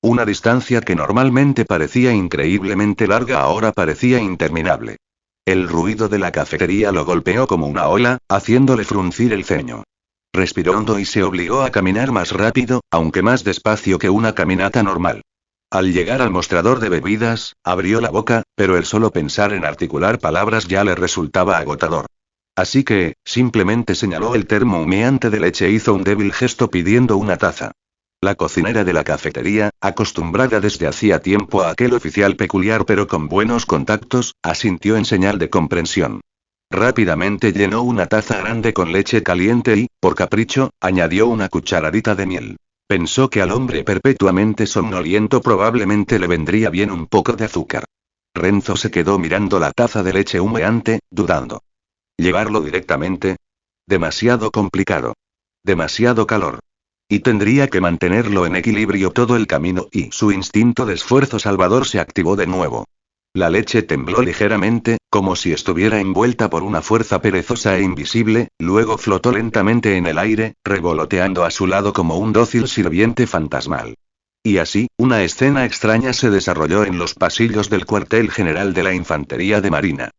Una distancia que normalmente parecía increíblemente larga ahora parecía interminable. El ruido de la cafetería lo golpeó como una ola, haciéndole fruncir el ceño. Respiró hondo y se obligó a caminar más rápido, aunque más despacio que una caminata normal. Al llegar al mostrador de bebidas, abrió la boca, pero el solo pensar en articular palabras ya le resultaba agotador. Así que, simplemente señaló el termo humeante de leche e hizo un débil gesto pidiendo una taza. La cocinera de la cafetería, acostumbrada desde hacía tiempo a aquel oficial peculiar pero con buenos contactos, asintió en señal de comprensión. Rápidamente llenó una taza grande con leche caliente y, por capricho, añadió una cucharadita de miel. Pensó que al hombre perpetuamente somnoliento probablemente le vendría bien un poco de azúcar. Renzo se quedó mirando la taza de leche humeante, dudando. ¿Llevarlo directamente? Demasiado complicado. Demasiado calor. Y tendría que mantenerlo en equilibrio todo el camino y su instinto de esfuerzo salvador se activó de nuevo. La leche tembló ligeramente, como si estuviera envuelta por una fuerza perezosa e invisible, luego flotó lentamente en el aire, revoloteando a su lado como un dócil sirviente fantasmal. Y así, una escena extraña se desarrolló en los pasillos del cuartel general de la Infantería de Marina.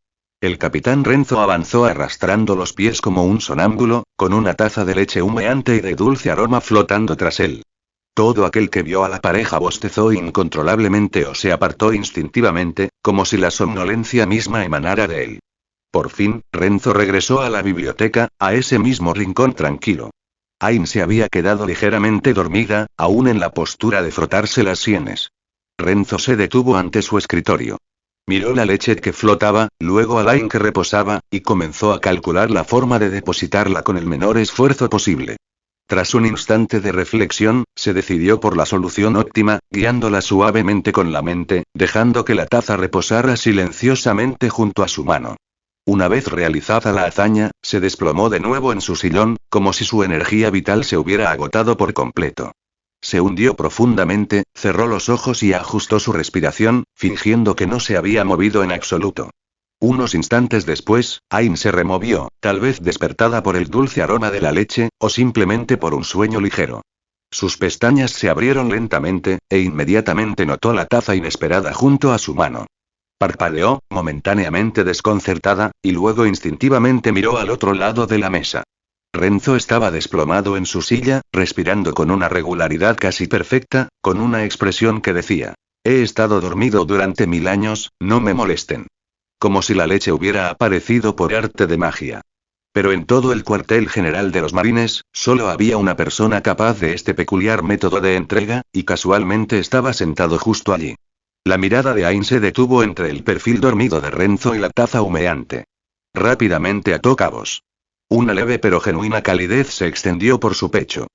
El capitán Renzo avanzó arrastrando los pies como un sonámbulo, con una taza de leche humeante y de dulce aroma flotando tras él. Todo aquel que vio a la pareja bostezó incontrolablemente o se apartó instintivamente, como si la somnolencia misma emanara de él. Por fin, Renzo regresó a la biblioteca, a ese mismo rincón tranquilo. Ain se había quedado ligeramente dormida, aún en la postura de frotarse las sienes. Renzo se detuvo ante su escritorio. Miró la leche que flotaba, luego a Ain que reposaba, y comenzó a calcular la forma de depositarla con el menor esfuerzo posible. Tras un instante de reflexión, se decidió por la solución óptima, guiándola suavemente con la mente, dejando que la taza reposara silenciosamente junto a su mano. Una vez realizada la hazaña, se desplomó de nuevo en su sillón, como si su energía vital se hubiera agotado por completo. Se hundió profundamente, cerró los ojos y ajustó su respiración, fingiendo que no se había movido en absoluto. Unos instantes después, Ain se removió, tal vez despertada por el dulce aroma de la leche, o simplemente por un sueño ligero. Sus pestañas se abrieron lentamente, e inmediatamente notó la taza inesperada junto a su mano. Parpadeó, momentáneamente desconcertada, y luego instintivamente miró al otro lado de la mesa. Renzo estaba desplomado en su silla, respirando con una regularidad casi perfecta, con una expresión que decía: he estado dormido durante 1000 años, no me molesten. Como si la leche hubiera aparecido por arte de magia. Pero en todo el cuartel general de los marines, solo había una persona capaz de este peculiar método de entrega, y casualmente estaba sentado justo allí. La mirada de Ain se detuvo entre el perfil dormido de Renzo y la taza humeante. Rápidamente ató cabos. Una leve pero genuina calidez se extendió por su pecho.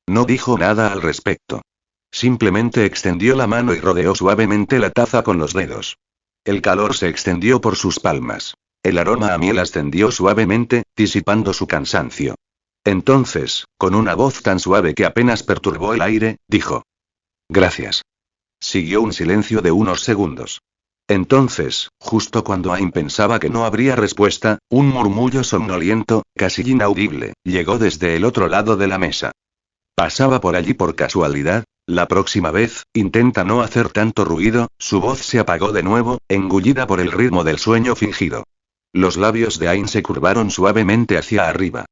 No dijo nada al respecto. Simplemente extendió la mano y rodeó suavemente la taza con los dedos. El calor se extendió por sus palmas. El aroma a miel ascendió suavemente, disipando su cansancio. Entonces, con una voz tan suave que apenas perturbó el aire, dijo: gracias. Siguió un silencio de unos segundos. Entonces, justo cuando Ain pensaba que no habría respuesta, un murmullo somnoliento, casi inaudible, llegó desde el otro lado de la mesa. ¿Pasaba por allí por casualidad? La próxima vez, intenta no hacer tanto ruido. Su voz se apagó de nuevo, engullida por el ritmo del sueño fingido. Los labios de Ain se curvaron suavemente hacia arriba.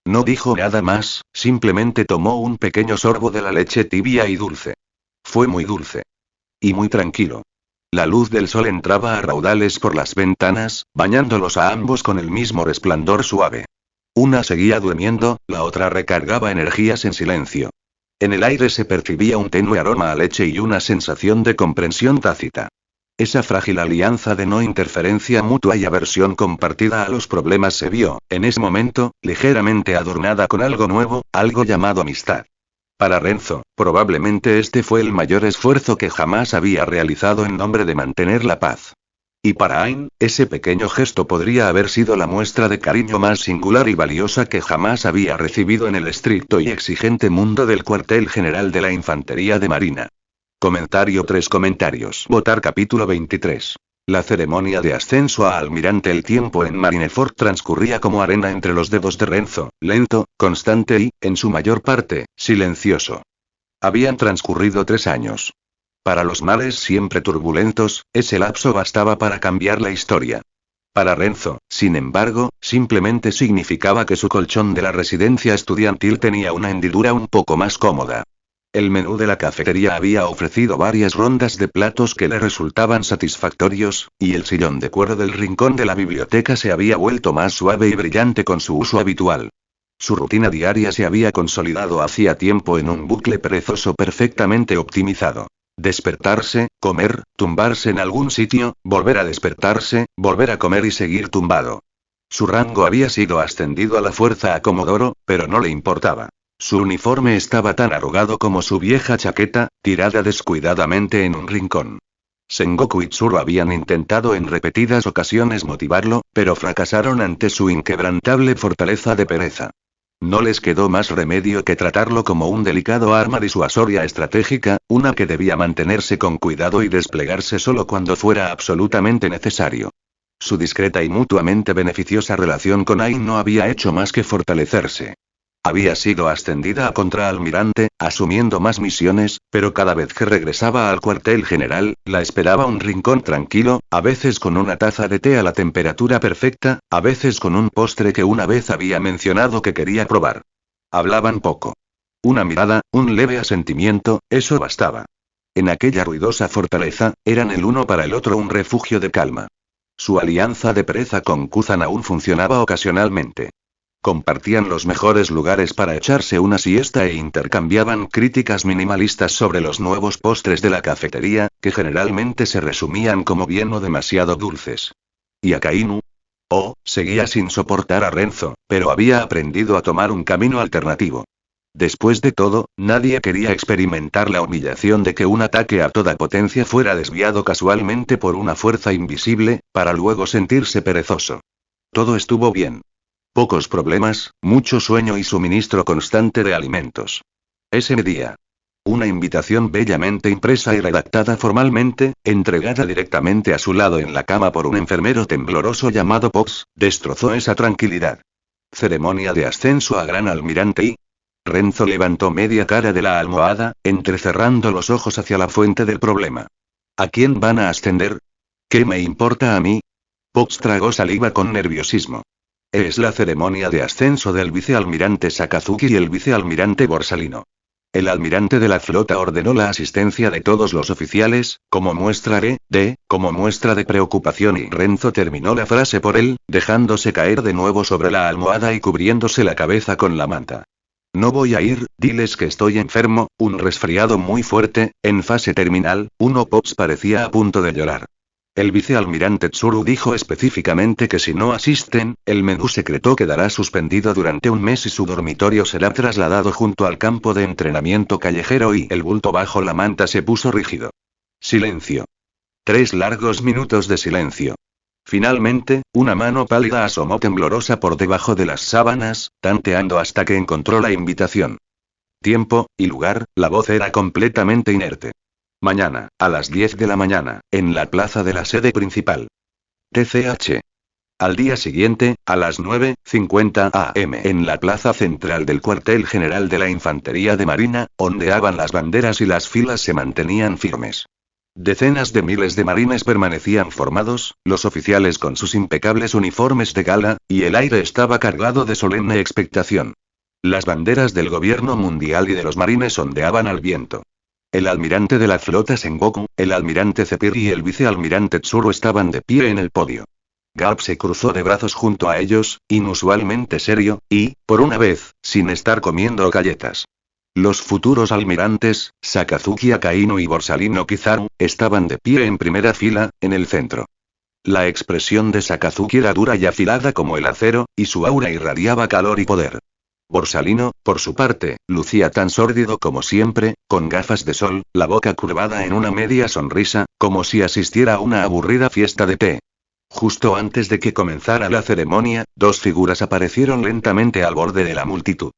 No dijo nada más, simplemente tomó un pequeño sorbo de la leche tibia y dulce. Fue muy dulce. Y muy tranquilo. La luz del sol entraba a raudales por las ventanas, bañándolos a ambos con el mismo resplandor suave. Una seguía durmiendo, la otra recargaba energías en silencio. En el aire se percibía un tenue aroma a leche y una sensación de comprensión tácita. Esa frágil alianza de no interferencia mutua y aversión compartida a los problemas se vio, en ese momento, ligeramente adornada con algo nuevo, algo llamado amistad. Para Renzo, probablemente este fue el mayor esfuerzo que jamás había realizado en nombre de mantener la paz. Y para Ain, ese pequeño gesto podría haber sido la muestra de cariño más singular y valiosa que jamás había recibido en el estricto y exigente mundo del cuartel general de la Infantería de Marina. Comentario 3 comentarios. Votar capítulo 23. La ceremonia de ascenso a almirante. El tiempo en Marineford transcurría como arena entre los dedos de Renzo, lento, constante y, en su mayor parte, silencioso. Habían transcurrido 3 años. Para los mares siempre turbulentos, ese lapso bastaba para cambiar la historia. Para Renzo, sin embargo, simplemente significaba que su colchón de la residencia estudiantil tenía una hendidura un poco más cómoda. El menú de la cafetería había ofrecido varias rondas de platos que le resultaban satisfactorios, y el sillón de cuero del rincón de la biblioteca se había vuelto más suave y brillante con su uso habitual. Su rutina diaria se había consolidado hacía tiempo en un bucle perezoso perfectamente optimizado. Despertarse, comer, tumbarse en algún sitio, volver a despertarse, volver a comer y seguir tumbado. Su rango había sido ascendido a la fuerza a Comodoro, pero no le importaba. Su uniforme estaba tan arrugado como su vieja chaqueta, tirada descuidadamente en un rincón. Sengoku y Tsuru habían intentado en repetidas ocasiones motivarlo, pero fracasaron ante su inquebrantable fortaleza de pereza. No les quedó más remedio que tratarlo como un delicado arma disuasoria estratégica, una que debía mantenerse con cuidado y desplegarse solo cuando fuera absolutamente necesario. Su discreta y mutuamente beneficiosa relación con Ain no había hecho más que fortalecerse. Había sido ascendida a contraalmirante, asumiendo más misiones, pero cada vez que regresaba al cuartel general, la esperaba un rincón tranquilo, a veces con una taza de té a la temperatura perfecta, a veces con un postre que una vez había mencionado que quería probar. Hablaban poco. Una mirada, un leve asentimiento, eso bastaba. En aquella ruidosa fortaleza, eran el uno para el otro un refugio de calma. Su alianza de pereza con Kuzan aún funcionaba ocasionalmente. Compartían los mejores lugares para echarse una siesta e intercambiaban críticas minimalistas sobre los nuevos postres de la cafetería, que generalmente se resumían como bien o demasiado dulces. ¿Y Akainu? Oh, seguía sin soportar a Renzo, pero había aprendido a tomar un camino alternativo. Después de todo, nadie quería experimentar la humillación de que un ataque a toda potencia fuera desviado casualmente por una fuerza invisible, para luego sentirse perezoso. Todo estuvo bien. Pocos problemas, mucho sueño y suministro constante de alimentos. Ese día. Una invitación bellamente impresa y redactada formalmente, entregada directamente a su lado en la cama por un enfermero tembloroso llamado Pox, destrozó esa tranquilidad. Ceremonia de ascenso a gran almirante y... Renzo levantó media cara de la almohada, entrecerrando los ojos hacia la fuente del problema. ¿A quién van a ascender? ¿Qué me importa a mí? Pox tragó saliva con nerviosismo. Es la ceremonia de ascenso del vicealmirante Sakazuki y el vicealmirante Borsalino. El almirante de la flota ordenó la asistencia de todos los oficiales, como muestra de preocupación, y Renzo terminó la frase por él, dejándose caer de nuevo sobre la almohada y cubriéndose la cabeza con la manta. No voy a ir, diles que estoy enfermo, un resfriado muy fuerte, en fase terminal. Pops parecía a punto de llorar. El vicealmirante Tsuru dijo específicamente que si no asisten, el menú secreto quedará suspendido durante un mes y su dormitorio será trasladado junto al campo de entrenamiento callejero, y el bulto bajo la manta se puso rígido. Silencio. 3 largos minutos de silencio. Finalmente, una mano pálida asomó temblorosa por debajo de las sábanas, tanteando hasta que encontró la invitación. Tiempo y lugar, la voz era completamente inerte. Mañana, a las 10 de la mañana, en la plaza de la sede principal. TCH. Al día siguiente, a las 9:50 am, en la plaza central del cuartel general de la Infantería de Marina, ondeaban las banderas y las filas se mantenían firmes. Decenas de miles de marines permanecían formados, los oficiales con sus impecables uniformes de gala, y el aire estaba cargado de solemne expectación. Las banderas del gobierno mundial y de los marines ondeaban al viento. El almirante de la flota Sengoku, el almirante Zephyr y el vicealmirante Tsuru estaban de pie en el podio. Garp se cruzó de brazos junto a ellos, inusualmente serio, y, por una vez, sin estar comiendo galletas. Los futuros almirantes, Sakazuki Akainu y Borsalino Kizaru, estaban de pie en primera fila, en el centro. La expresión de Sakazuki era dura y afilada como el acero, y su aura irradiaba calor y poder. Borsalino, por su parte, lucía tan sórdido como siempre, con gafas de sol, la boca curvada en una media sonrisa, como si asistiera a una aburrida fiesta de té. Justo antes de que comenzara la ceremonia, 2 figuras aparecieron lentamente al borde de la multitud.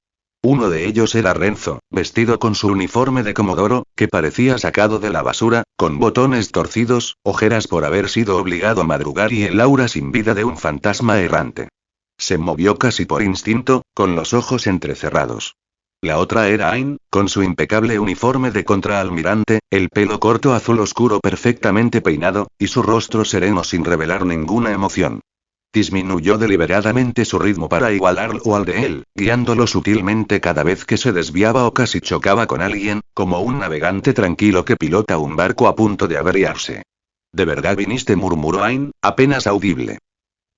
Uno de ellos era Renzo, vestido con su uniforme de comodoro, que parecía sacado de la basura, con botones torcidos, ojeras por haber sido obligado a madrugar y el aura sin vida de un fantasma errante. Se movió casi por instinto, con los ojos entrecerrados. La otra era Ain, con su impecable uniforme de contraalmirante, el pelo corto azul oscuro perfectamente peinado, y su rostro sereno sin revelar ninguna emoción. Disminuyó deliberadamente su ritmo para igualarlo al de él, guiándolo sutilmente cada vez que se desviaba o casi chocaba con alguien, como un navegante tranquilo que pilota un barco a punto de averiarse. ¿De verdad viniste?, murmuró Ain, apenas audible.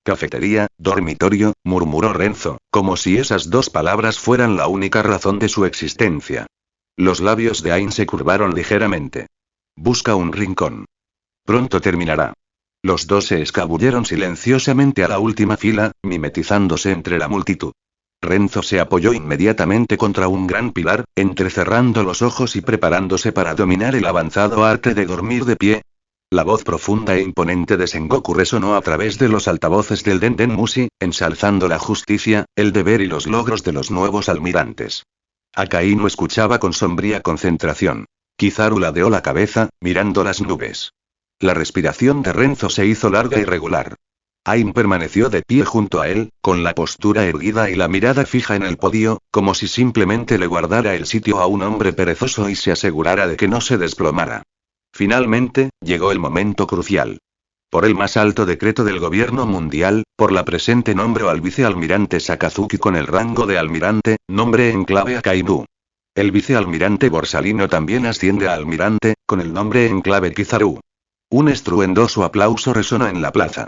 Cafetería, dormitorio, murmuró Renzo, como si esas 2 palabras fueran la única razón de su existencia. Los labios de Ain se curvaron ligeramente. Busca un rincón. Pronto terminará. Los 2 se escabulleron silenciosamente a la última fila, mimetizándose entre la multitud. Renzo se apoyó inmediatamente contra un gran pilar, entrecerrando los ojos y preparándose para dominar el avanzado arte de dormir de pie. La voz profunda e imponente de Sengoku resonó a través de los altavoces del Denden Mushi, ensalzando la justicia, el deber y los logros de los nuevos almirantes. Akainu escuchaba con sombría concentración. Kizaru ladeó la cabeza, mirando las nubes. La respiración de Renzo se hizo larga y regular. Ain permaneció de pie junto a él, con la postura erguida y la mirada fija en el podio, como si simplemente le guardara el sitio a un hombre perezoso y se asegurara de que no se desplomara. Finalmente, llegó el momento crucial. Por el más alto decreto del gobierno mundial, por la presente nombro al vicealmirante Sakazuki con el rango de almirante, nombre en clave Akainu. El vicealmirante Borsalino también asciende a almirante, con el nombre en clave Kizaru. Un estruendoso aplauso resonó en la plaza.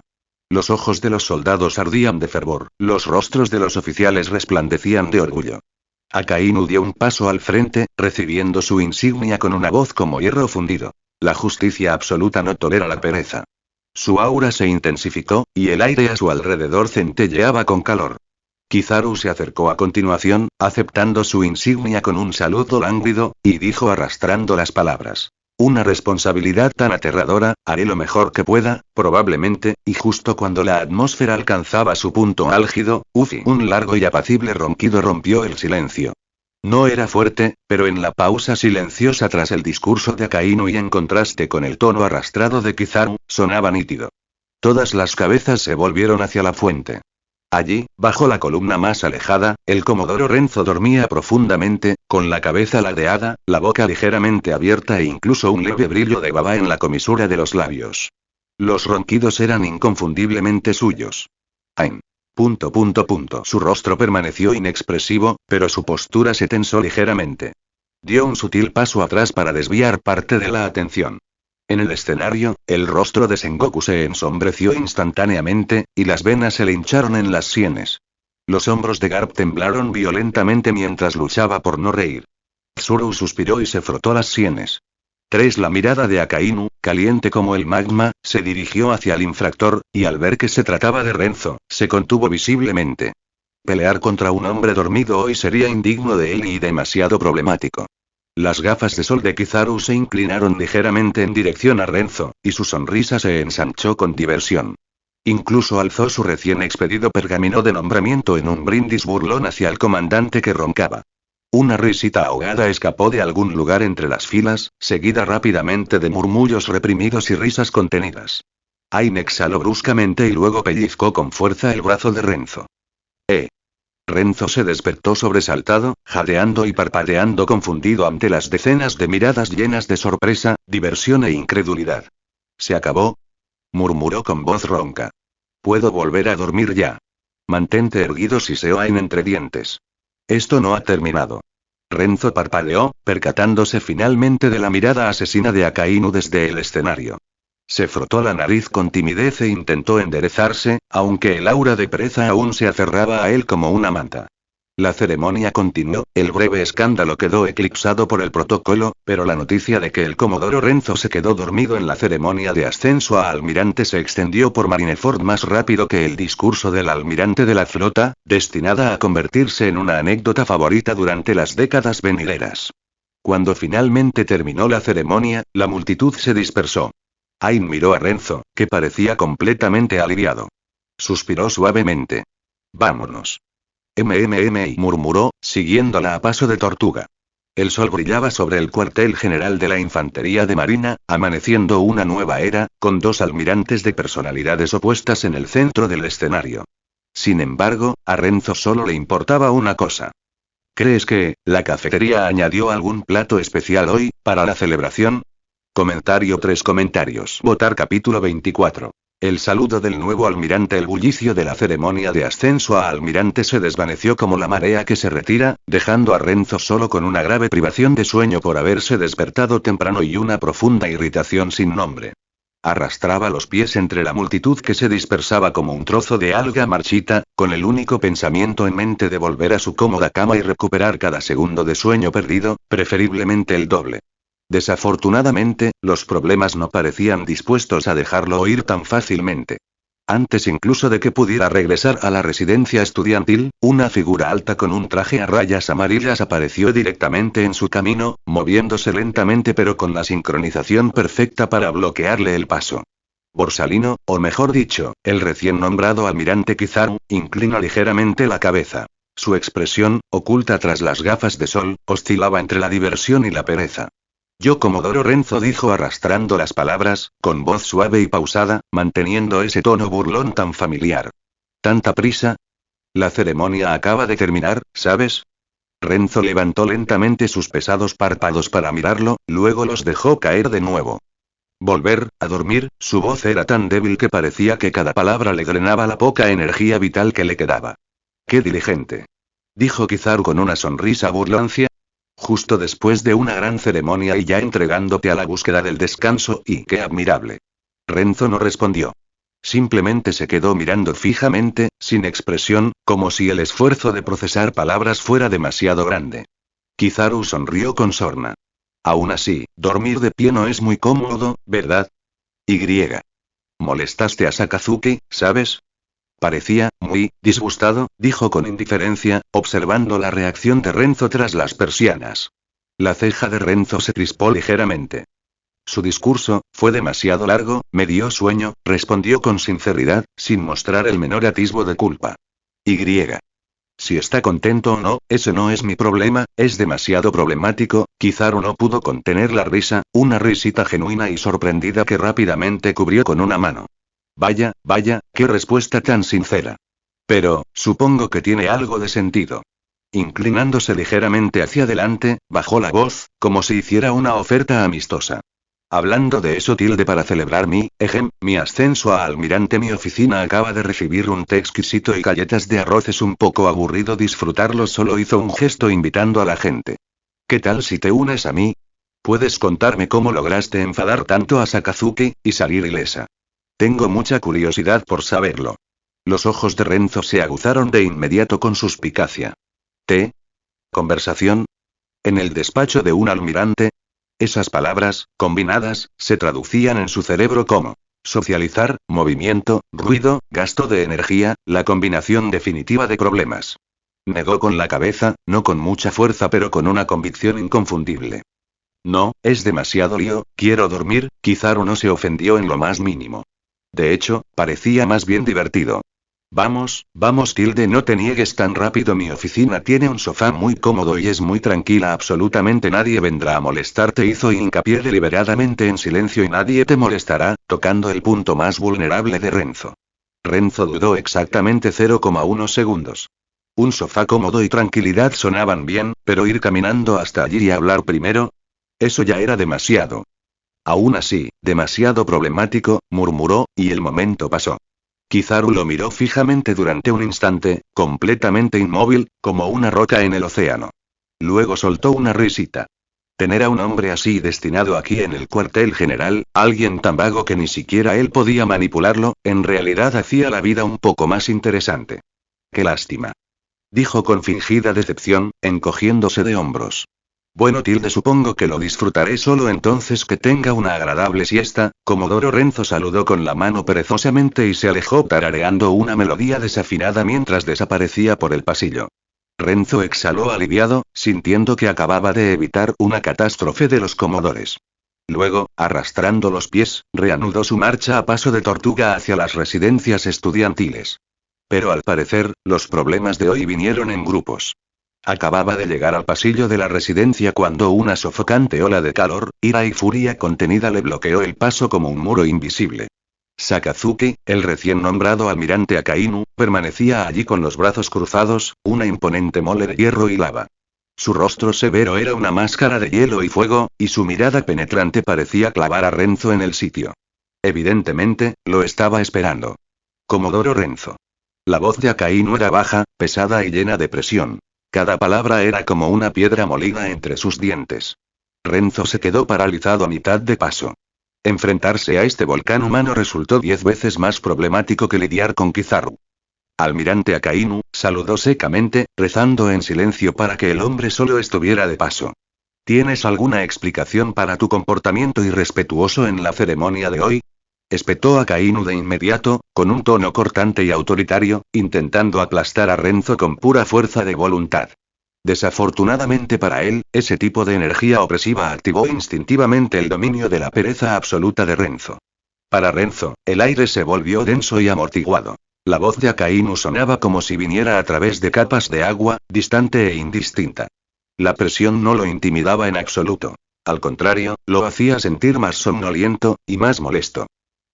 Los ojos de los soldados ardían de fervor, los rostros de los oficiales resplandecían de orgullo. Akainu dio un paso al frente, recibiendo su insignia con una voz como hierro fundido. La justicia absoluta no tolera la pereza. Su aura se intensificó, y el aire a su alrededor centelleaba con calor. Kizaru se acercó a continuación, aceptando su insignia con un saludo lánguido, y dijo arrastrando las palabras. Una responsabilidad tan aterradora, haré lo mejor que pueda, probablemente, y justo cuando la atmósfera alcanzaba su punto álgido, un largo y apacible ronquido rompió el silencio. No era fuerte, pero en la pausa silenciosa tras el discurso de Akainu y en contraste con el tono arrastrado de Kizaru, sonaba nítido. Todas las cabezas se volvieron hacia la fuente. Allí, bajo la columna más alejada, el comodoro Renzo dormía profundamente, con la cabeza ladeada, la boca ligeramente abierta e incluso un leve brillo de baba en la comisura de los labios. Los ronquidos eran inconfundiblemente suyos. Ain. Su rostro permaneció inexpresivo, pero su postura se tensó ligeramente. Dio un sutil paso atrás para desviar parte de la atención. En el escenario, el rostro de Sengoku se ensombreció instantáneamente, y las venas se le hincharon en las sienes. Los hombros de Garp temblaron violentamente mientras luchaba por no reír. Tsuru suspiró y se frotó las sienes. La mirada de Akainu, caliente como el magma, se dirigió hacia el infractor, y al ver que se trataba de Renzo, se contuvo visiblemente. Pelear contra un hombre dormido hoy sería indigno de él y demasiado problemático. Las gafas de sol de Kizaru se inclinaron ligeramente en dirección a Renzo, y su sonrisa se ensanchó con diversión. Incluso alzó su recién expedido pergamino de nombramiento en un brindis burlón hacia el comandante que roncaba. Una risita ahogada escapó de algún lugar entre las filas, seguida rápidamente de murmullos reprimidos y risas contenidas. Ain exhaló bruscamente y luego pellizcó con fuerza el brazo de Renzo. Renzo se despertó sobresaltado, jadeando y parpadeando confundido ante las decenas de miradas llenas de sorpresa, diversión e incredulidad. ¿Se acabó?, murmuró con voz ronca. ¿Puedo volver a dormir ya? Mantente erguido, siseó Ain entre dientes. Esto no ha terminado. Renzo parpadeó, percatándose finalmente de la mirada asesina de Akainu desde el escenario. Se frotó la nariz con timidez e intentó enderezarse, aunque el aura de pereza aún se aferraba a él como una manta. La ceremonia continuó, el breve escándalo quedó eclipsado por el protocolo, pero la noticia de que el comodoro Renzo se quedó dormido en la ceremonia de ascenso a almirante se extendió por Marineford más rápido que el discurso del almirante de la flota, destinada a convertirse en una anécdota favorita durante las décadas venideras. Cuando finalmente terminó la ceremonia, la multitud se dispersó. Ain miró a Renzo, que parecía completamente aliviado. Suspiró suavemente. Vámonos. Murmuró, siguiéndola a paso de tortuga. El sol brillaba sobre el cuartel general de la Infantería de Marina, amaneciendo una nueva era, con dos almirantes de personalidades opuestas en el centro del escenario. Sin embargo, a Renzo solo le importaba una cosa. ¿Crees que la cafetería añadió algún plato especial hoy, para la celebración? Comentario 3 comentarios. Votar capítulo 24. El saludo del nuevo almirante. El bullicio de la ceremonia de ascenso a almirante se desvaneció como la marea que se retira, dejando a Renzo solo con una grave privación de sueño por haberse despertado temprano y una profunda irritación sin nombre. Arrastraba los pies entre la multitud que se dispersaba como un trozo de alga marchita, con el único pensamiento en mente de volver a su cómoda cama y recuperar cada segundo de sueño perdido, preferiblemente el doble. Desafortunadamente, los problemas no parecían dispuestos a dejarlo oír tan fácilmente. Antes incluso de que pudiera regresar a la residencia estudiantil, una figura alta con un traje a rayas amarillas apareció directamente en su camino, moviéndose lentamente pero con la sincronización perfecta para bloquearle el paso. Borsalino, o mejor dicho, el recién nombrado almirante Kizaru, inclina ligeramente la cabeza. Su expresión, oculta tras las gafas de sol, oscilaba entre la diversión y la pereza. Yo Comodoro Renzo dijo arrastrando las palabras, con voz suave y pausada, manteniendo ese tono burlón tan familiar. ¿Tanta prisa? La ceremonia acaba de terminar, ¿sabes? Renzo levantó lentamente sus pesados párpados para mirarlo, luego los dejó caer de nuevo. Volver a dormir, su voz era tan débil que parecía que cada palabra le drenaba la poca energía vital que le quedaba. ¡Qué diligente! Dijo Kizaru con una sonrisa burlancia. Justo después de una gran ceremonia y ya entregándote a la búsqueda del descanso, y qué admirable. Renzo no respondió. Simplemente se quedó mirando fijamente, sin expresión, como si el esfuerzo de procesar palabras fuera demasiado grande. Kizaru sonrió con sorna. Aún así, dormir de pie no es muy cómodo, ¿verdad? Y. Molestaste a Sakazuki, ¿sabes? Parecía muy disgustado, dijo con indiferencia, observando la reacción de Renzo tras las persianas. La ceja de Renzo se crispó ligeramente. Su discurso fue demasiado largo, me dio sueño, respondió con sinceridad, sin mostrar el menor atisbo de culpa. Y. Si está contento o no, ese no es mi problema, es demasiado problemático. Kizaru no pudo contener la risa, una risita genuina y sorprendida que rápidamente cubrió con una mano. Vaya, qué respuesta tan sincera. Pero, supongo que tiene algo de sentido. Inclinándose ligeramente hacia adelante, bajó la voz, como si hiciera una oferta amistosa. Hablando de eso para celebrar mi ascenso a almirante, mi oficina acaba de recibir un té exquisito y galletas de arroz. Es un poco aburrido disfrutarlo solo. Hizo un gesto invitando a la gente. ¿Qué tal si te unes a mí? ¿Puedes contarme cómo lograste enfadar tanto a Sakazuki, y salir ilesa? Tengo mucha curiosidad por saberlo. Los ojos de Renzo se aguzaron de inmediato con suspicacia. ¿Té? ¿Conversación? ¿En el despacho de un almirante? Esas palabras, combinadas, se traducían en su cerebro como socializar, movimiento, ruido, gasto de energía, la combinación definitiva de problemas. Negó con la cabeza, no con mucha fuerza pero con una convicción inconfundible. No, es demasiado lío, quiero dormir. Kizaru no se ofendió en lo más mínimo. De hecho, parecía más bien divertido. Vamos, no te niegues tan rápido. Mi oficina tiene un sofá muy cómodo y es muy tranquila. Absolutamente nadie vendrá a molestarte. Hizo hincapié deliberadamente en silencio. Y nadie te molestará, tocando el punto más vulnerable de Renzo. Renzo dudó exactamente 0,1 segundos. Un sofá cómodo y tranquilidad sonaban bien, pero ir caminando hasta allí y hablar primero, eso ya era demasiado. Aún así, demasiado problemático, murmuró, y el momento pasó. Kizaru lo miró fijamente durante un instante, completamente inmóvil, como una roca en el océano. Luego soltó una risita. Tener a un hombre así destinado aquí en el cuartel general, alguien tan vago que ni siquiera él podía manipularlo, en realidad hacía la vida un poco más interesante. Qué lástima. Dijo con fingida decepción, encogiéndose de hombros. Bueno, supongo que lo disfrutaré solo entonces. Que tenga una agradable siesta. Comodoro Renzo saludó con la mano perezosamente y se alejó tarareando una melodía desafinada mientras desaparecía por el pasillo. Renzo exhaló aliviado, sintiendo que acababa de evitar una catástrofe de los comodores. Luego, arrastrando los pies, reanudó su marcha a paso de tortuga hacia las residencias estudiantiles. Pero al parecer, los problemas de hoy vinieron en grupos. Acababa de llegar al pasillo de la residencia cuando una sofocante ola de calor, ira y furia contenida le bloqueó el paso como un muro invisible. Sakazuki, el recién nombrado almirante Akainu, permanecía allí con los brazos cruzados, una imponente mole de hierro y lava. Su rostro severo era una máscara de hielo y fuego, y su mirada penetrante parecía clavar a Renzo en el sitio. Evidentemente, lo estaba esperando. Comodoro Renzo. La voz de Akainu era baja, pesada y llena de presión. Cada palabra era como una piedra molida entre sus dientes. Renzo se quedó paralizado a mitad de paso. Enfrentarse a este volcán humano resultó 10 veces más problemático que lidiar con Kizaru. Almirante Akainu, saludó secamente, rezando en silencio para que el hombre solo estuviera de paso. ¿Tienes alguna explicación para tu comportamiento irrespetuoso en la ceremonia de hoy? Espetó a Kainu de inmediato, con un tono cortante y autoritario, intentando aplastar a Renzo con pura fuerza de voluntad. Desafortunadamente para él, ese tipo de energía opresiva activó instintivamente el dominio de la pereza absoluta de Renzo. Para Renzo, el aire se volvió denso y amortiguado. La voz de Akainu sonaba como si viniera a través de capas de agua, distante e indistinta. La presión no lo intimidaba en absoluto. Al contrario, lo hacía sentir más somnoliento, y más molesto.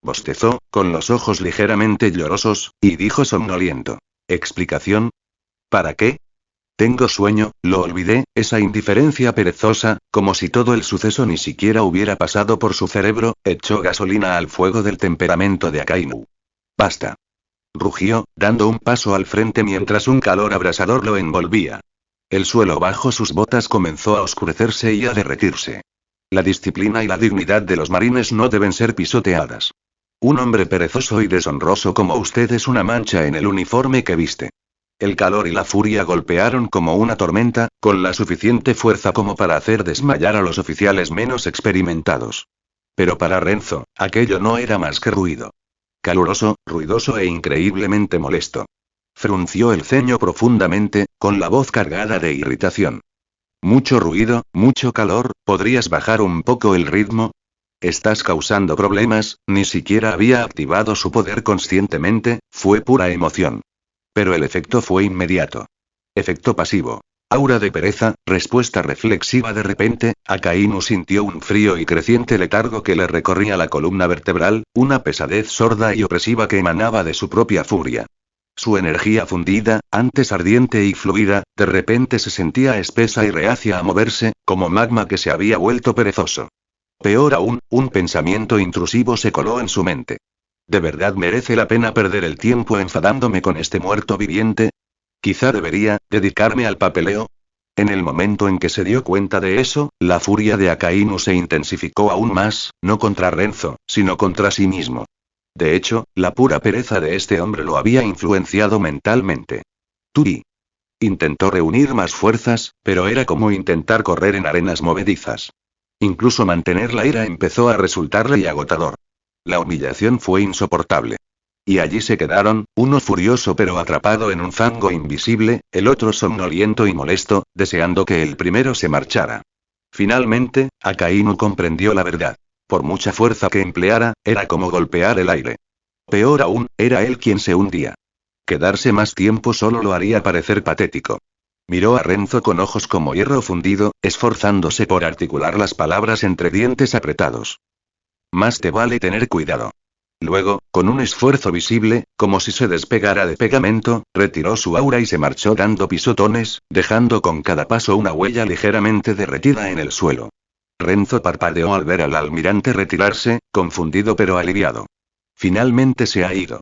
Bostezó, con los ojos ligeramente llorosos, y dijo somnoliento. ¿Explicación? ¿Para qué? Tengo sueño, lo olvidé, esa indiferencia perezosa, como si todo el suceso ni siquiera hubiera pasado por su cerebro, echó gasolina al fuego del temperamento de Akainu. Basta. Rugió, dando un paso al frente mientras un calor abrasador lo envolvía. El suelo bajo sus botas comenzó a oscurecerse y a derretirse. La disciplina y la dignidad de los marines no deben ser pisoteadas. Un hombre perezoso y deshonroso como usted es una mancha en el uniforme que viste. El calor y la furia golpearon como una tormenta, con la suficiente fuerza como para hacer desmayar a los oficiales menos experimentados. Pero para Renzo, aquello no era más que ruido. Caluroso, ruidoso e increíblemente molesto. Frunció el ceño profundamente, con la voz cargada de irritación. Mucho ruido, mucho calor, ¿podrías bajar un poco el ritmo? Estás causando problemas, ni siquiera había activado su poder conscientemente, fue pura emoción. Pero el efecto fue inmediato. Efecto pasivo. Aura de pereza, respuesta reflexiva de repente, Akainu sintió un frío y creciente letargo que le recorría la columna vertebral, una pesadez sorda y opresiva que emanaba de su propia furia. Su energía fundida, antes ardiente y fluida, de repente se sentía espesa y reacia a moverse, como magma que se había vuelto perezoso. Peor aún, un pensamiento intrusivo se coló en su mente. ¿De verdad merece la pena perder el tiempo enfadándome con este muerto viviente? Quizá debería dedicarme al papeleo. En el momento en que se dio cuenta de eso, la furia de Akainu se intensificó aún más, no contra Renzo, sino contra sí mismo. De hecho, la pura pereza de este hombre lo había influenciado mentalmente. Turi. Intentó reunir más fuerzas, pero era como intentar correr en arenas movedizas. Incluso mantener la ira empezó a resultarle agotador. La humillación fue insoportable. Y allí se quedaron, uno furioso pero atrapado en un fango invisible, el otro somnoliento y molesto, deseando que el primero se marchara. Finalmente, Akainu comprendió la verdad. Por mucha fuerza que empleara, era como golpear el aire. Peor aún, era él quien se hundía. Quedarse más tiempo solo lo haría parecer patético. Miró a Renzo con ojos como hierro fundido, esforzándose por articular las palabras entre dientes apretados. Más te vale tener cuidado. Luego, con un esfuerzo visible, como si se despegara de pegamento, retiró su aura y se marchó dando pisotones, dejando con cada paso una huella ligeramente derretida en el suelo. Renzo parpadeó al ver al almirante retirarse, confundido pero aliviado. Finalmente se ha ido.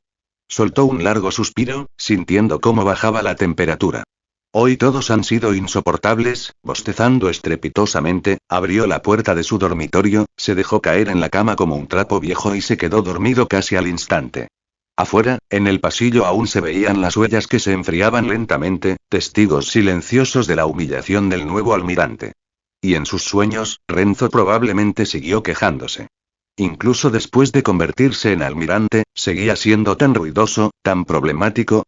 Soltó un largo suspiro, sintiendo cómo bajaba la temperatura. Hoy todos han sido insoportables, bostezando estrepitosamente, abrió la puerta de su dormitorio, se dejó caer en la cama como un trapo viejo y se quedó dormido casi al instante. Afuera, en el pasillo aún se veían las huellas que se enfriaban lentamente, testigos silenciosos de la humillación del nuevo almirante. Y en sus sueños, Renzo probablemente siguió quejándose. Incluso después de convertirse en almirante, seguía siendo tan ruidoso, tan problemático,